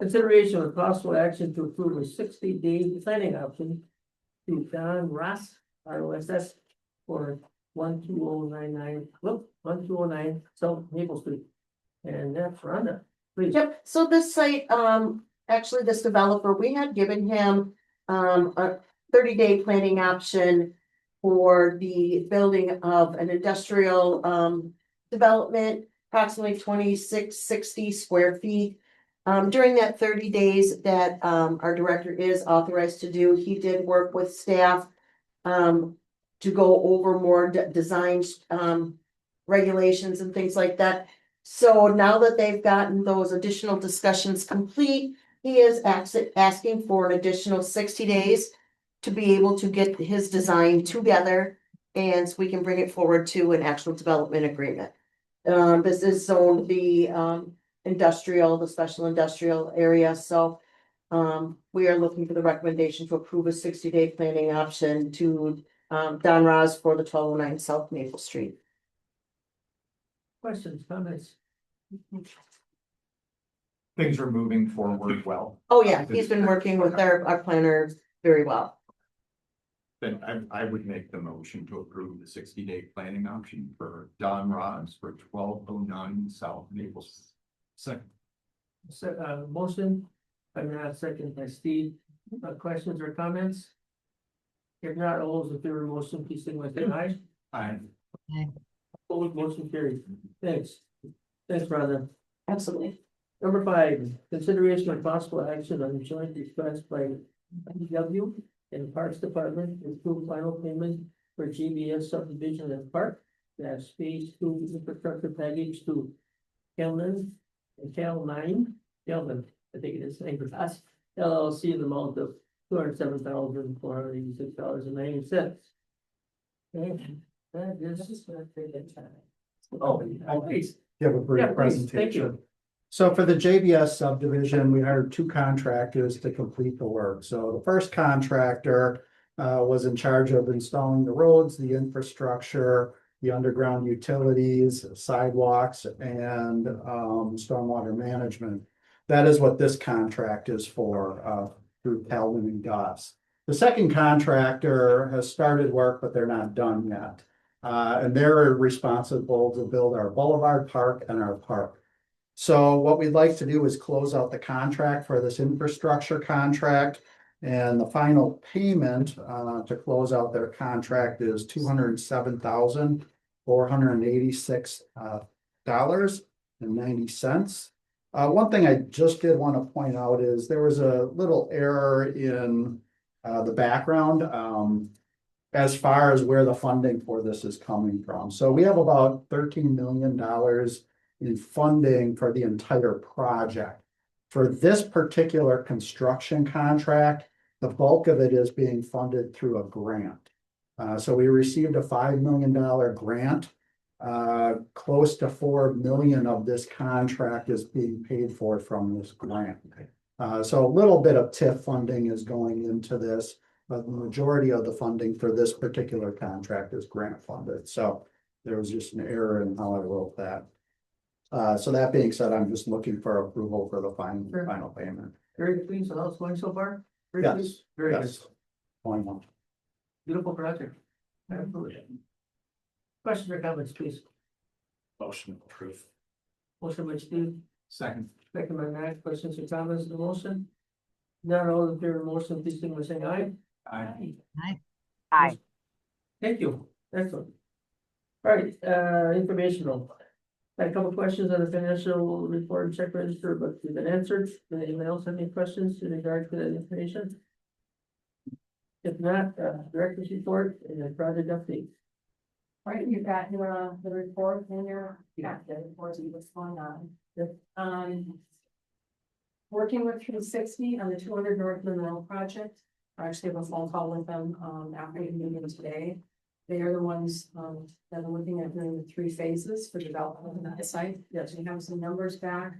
consideration of possible action to approve a 60-day planning option to Don Ross, ROSS, for 12009 South Maple Street. And that's Rhonda, please. Yep, so this site, actually this developer, we had given him a 30-day planning option for the building of an industrial development, approximately 2660 square feet. During that 30 days that our director is authorized to do, he did work with staff to go over more design regulations and things like that. So now that they've gotten those additional discussions complete, he is asking for an additional 60 days to be able to get his design together, and so we can bring it forward to an actual development agreement. This is zoned the the special industrial area, so we are looking for the recommendation to approve a 60-day planning option to Don Ross for the 1209 South Maple Street. Questions, comments? Things are moving forward well. Oh, yeah, he's been working with our planner very well. Then I would make the motion to approve the 60-day planning option for Don Ross for 1209 South Maple. Second. Motion, I'm not second by Steve. Questions or comments? If not, all those in favor of the motion, please signify by saying aye. Aye. Opposed, motion carried. Thanks. Thanks, Rhonda. Absolutely. Number 5, consideration of possible action on joint request by DPW and Parks Department to approve final payment for GBS subdivision and park. That's phase 2 infrastructure package to Kelman and Cal 9, Kelman, I think it is, name for us, LLC, the amount of $207,486.90. And that is. Oh, please. You have a brief Yeah, please, presentation. thank you. So for the JBS subdivision, we hired 2 contractors to complete the work. So the first contractor was in charge of installing the roads, the infrastructure, the underground utilities, sidewalks, and stormwater management. That is what this contract is for, through Calvin and Goss. The second contractor has started work, but they're not done yet. And they're responsible to build our boulevard park and our park. So what we'd like to do is close out the contract for this infrastructure contract. And the final payment to close out their contract is $207,486.90. One thing I just did want to point out is there was a little error in the background as far as where the funding for this is coming from. So we have about $13 million in funding for the entire project. For this particular construction contract, the bulk of it is being funded through a grant. So we received a $5 million grant. Close to $4 million of this contract is being paid for from this grant. So a little bit of TIF funding is going into this, but the majority of the funding for this particular contract is grant funded. So there was just an error in how I wrote that. So that being said, I'm just looking for approval for the final payment. Very pleased with how it's going so far? Very Yes, pleased? Very good. yes. Going on. Beautiful project. Absolutely. Questions or comments, please? Motion approved. Motion by Steve, Second. second by Matt. Questions or comments on the motion? Not all in favor of the motion, please signify by saying aye. Aye. Aye. Thank you. Excellent. All right, informational. Got a couple questions on the financial report and check register, but they've been answered. Does anyone else have any questions in regard to that information? If not, director's report and the project update. All right, you've got your, the report in your, the report of what's going on. Working with 360 on the 200 North Monroe project. I actually have a phone call with them, after the meeting today. They are the ones, that are looking at doing the 3 phases for development of that site. Yes, we have some numbers back,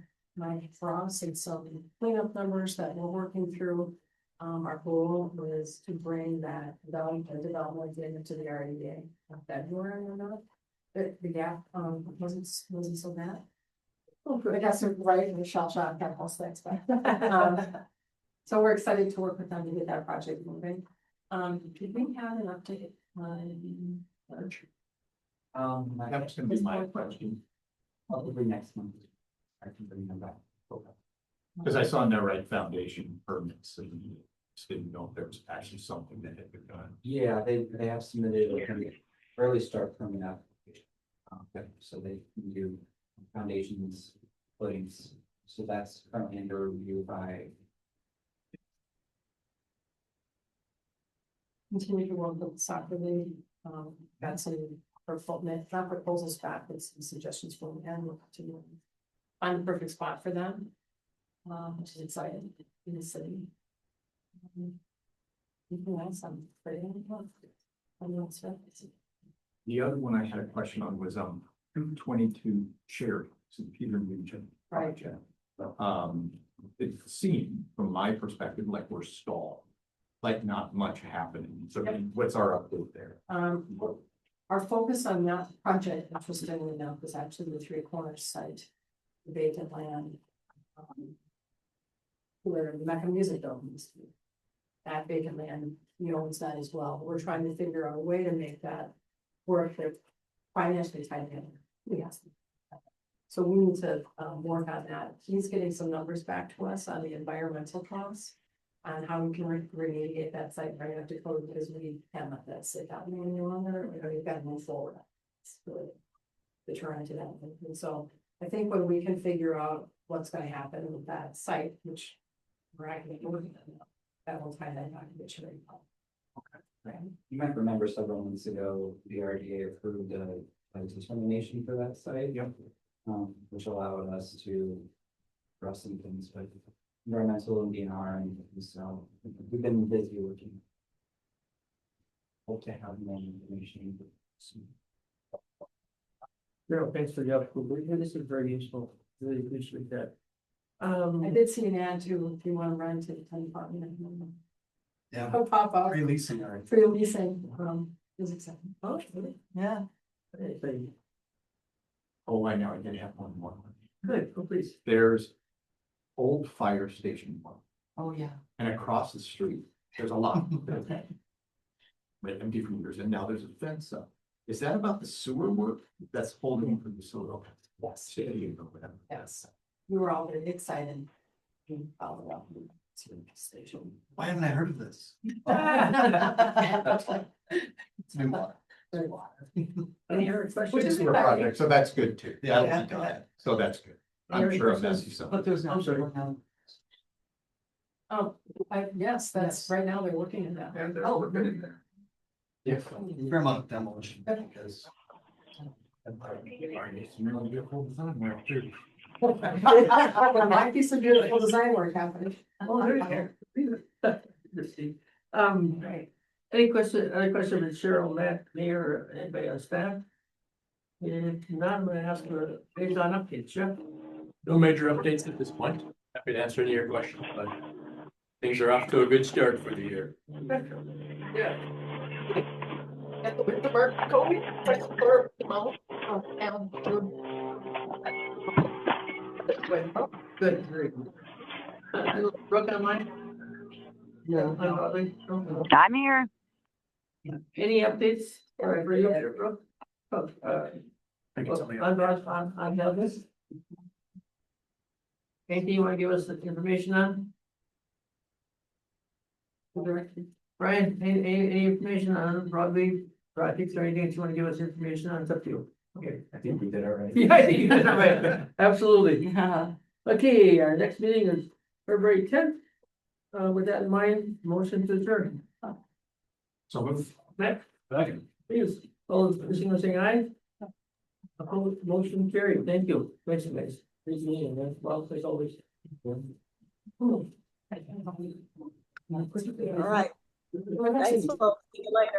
for us, and some cleanup numbers that we're working through. Our goal is to bring that development into the RDA in February or not. The gap, wasn't so bad. Oh, I guess they're right in the shell shock, got all things back. So we're excited to work with them to get that project moving. Did we have an update on March? That was gonna be my question, Probably next month. I can bring them back. Okay. because I saw no right foundation permits and just didn't know if there was actually something that had been done. Yeah, they have submitted an early start permit application. Okay, so they can do foundations, footings, so that's currently under review by. Continue to work with the soccer league, got some not proposals back, but some suggestions from them, we'll continue. Find the perfect spot for them. Which is exciting in the city. Anything else I'm afraid of? The other one I had a question on was 222 Cherry, it's in Peter Nugent project. It seemed from my perspective like we're stalled, like not much happening. So what's our update there? Our focus on that project, interestingly enough, is actually the 3 Corners site, the vacant land. Where the Mecca Music Building used to be. That vacant land, he owns that as well. We're trying to figure out a way to make that work that financially tied in. Yes. So we need to work on that. He's getting some numbers back to us on the environmental costs. On how we can remediate that site right up to code, because we can't let that sit out any longer. We've got to move forward. It's really deterrent to that. And so I think when we can figure out what's going to happen with that site, which we're actually working on, that will tie that documentation. Okay. Right. You might remember several months ago, the RDA approved a determination for that site. Yep. Which allowed us to address some things, but environmental and DNR, and so we've been busy working. Hope to have more information soon. Thanks for the update. This is very useful. Really appreciate that. I did see an ad too, if you want to run to the town department. Yeah. Pop out. Releasing, all right. Free leasing, is exciting. Oh, really? Yeah. Anything? Oh, I know, I did have one more. Good, oh, please. There's old fire station one, Oh, yeah. and across the street, there's a lot. But empty for years, and now there's a fence up. Is that about the sewer work that's holding from the sewer? Okay. Yes. City or whatever. Yes. We were all very excited. All around the station. Why haven't I heard of this? It's new water. Any other questions? Which is a project, so that's good too. Yeah, that'll be done. So that's good. Any I'm other sure I'm questions? messy some. But there's no. I'm sorry. Oh, yes, that's, right now they're looking at that. And oh, we're good in there. Yeah, fair amount of demolition because. There might be some beautiful design work happening. Oh, there you go. Let's see. Any other question with Cheryl, Matt, Mayor, or anybody on staff? If not, I'm gonna ask for liaison updates, Jeff. No major updates at this point. Happy to answer any of your questions, but things are off to a good start for the year. Yeah. At the Winterberg Code, Winterberg, and Good, very good. Brooke online? No. I'm here. Any updates? All right, for you, Brooke? I think it's something On this? Anything you wanna give us the information on? Brian, any information on Broadway projects or anything that you wanna give us information on? It's up to you. Okay. I think we did all right. Yeah, I think you did it right. Absolutely. Okay, our next meeting is February 10th. With that in mind, motion to adjourn. So move. Matt, Second. please, all those listening, saying aye. Opposed, motion carried. Thank you. Thanks, guys. Great meeting, man. Well, as always. All right. Thanks, folks. See you later.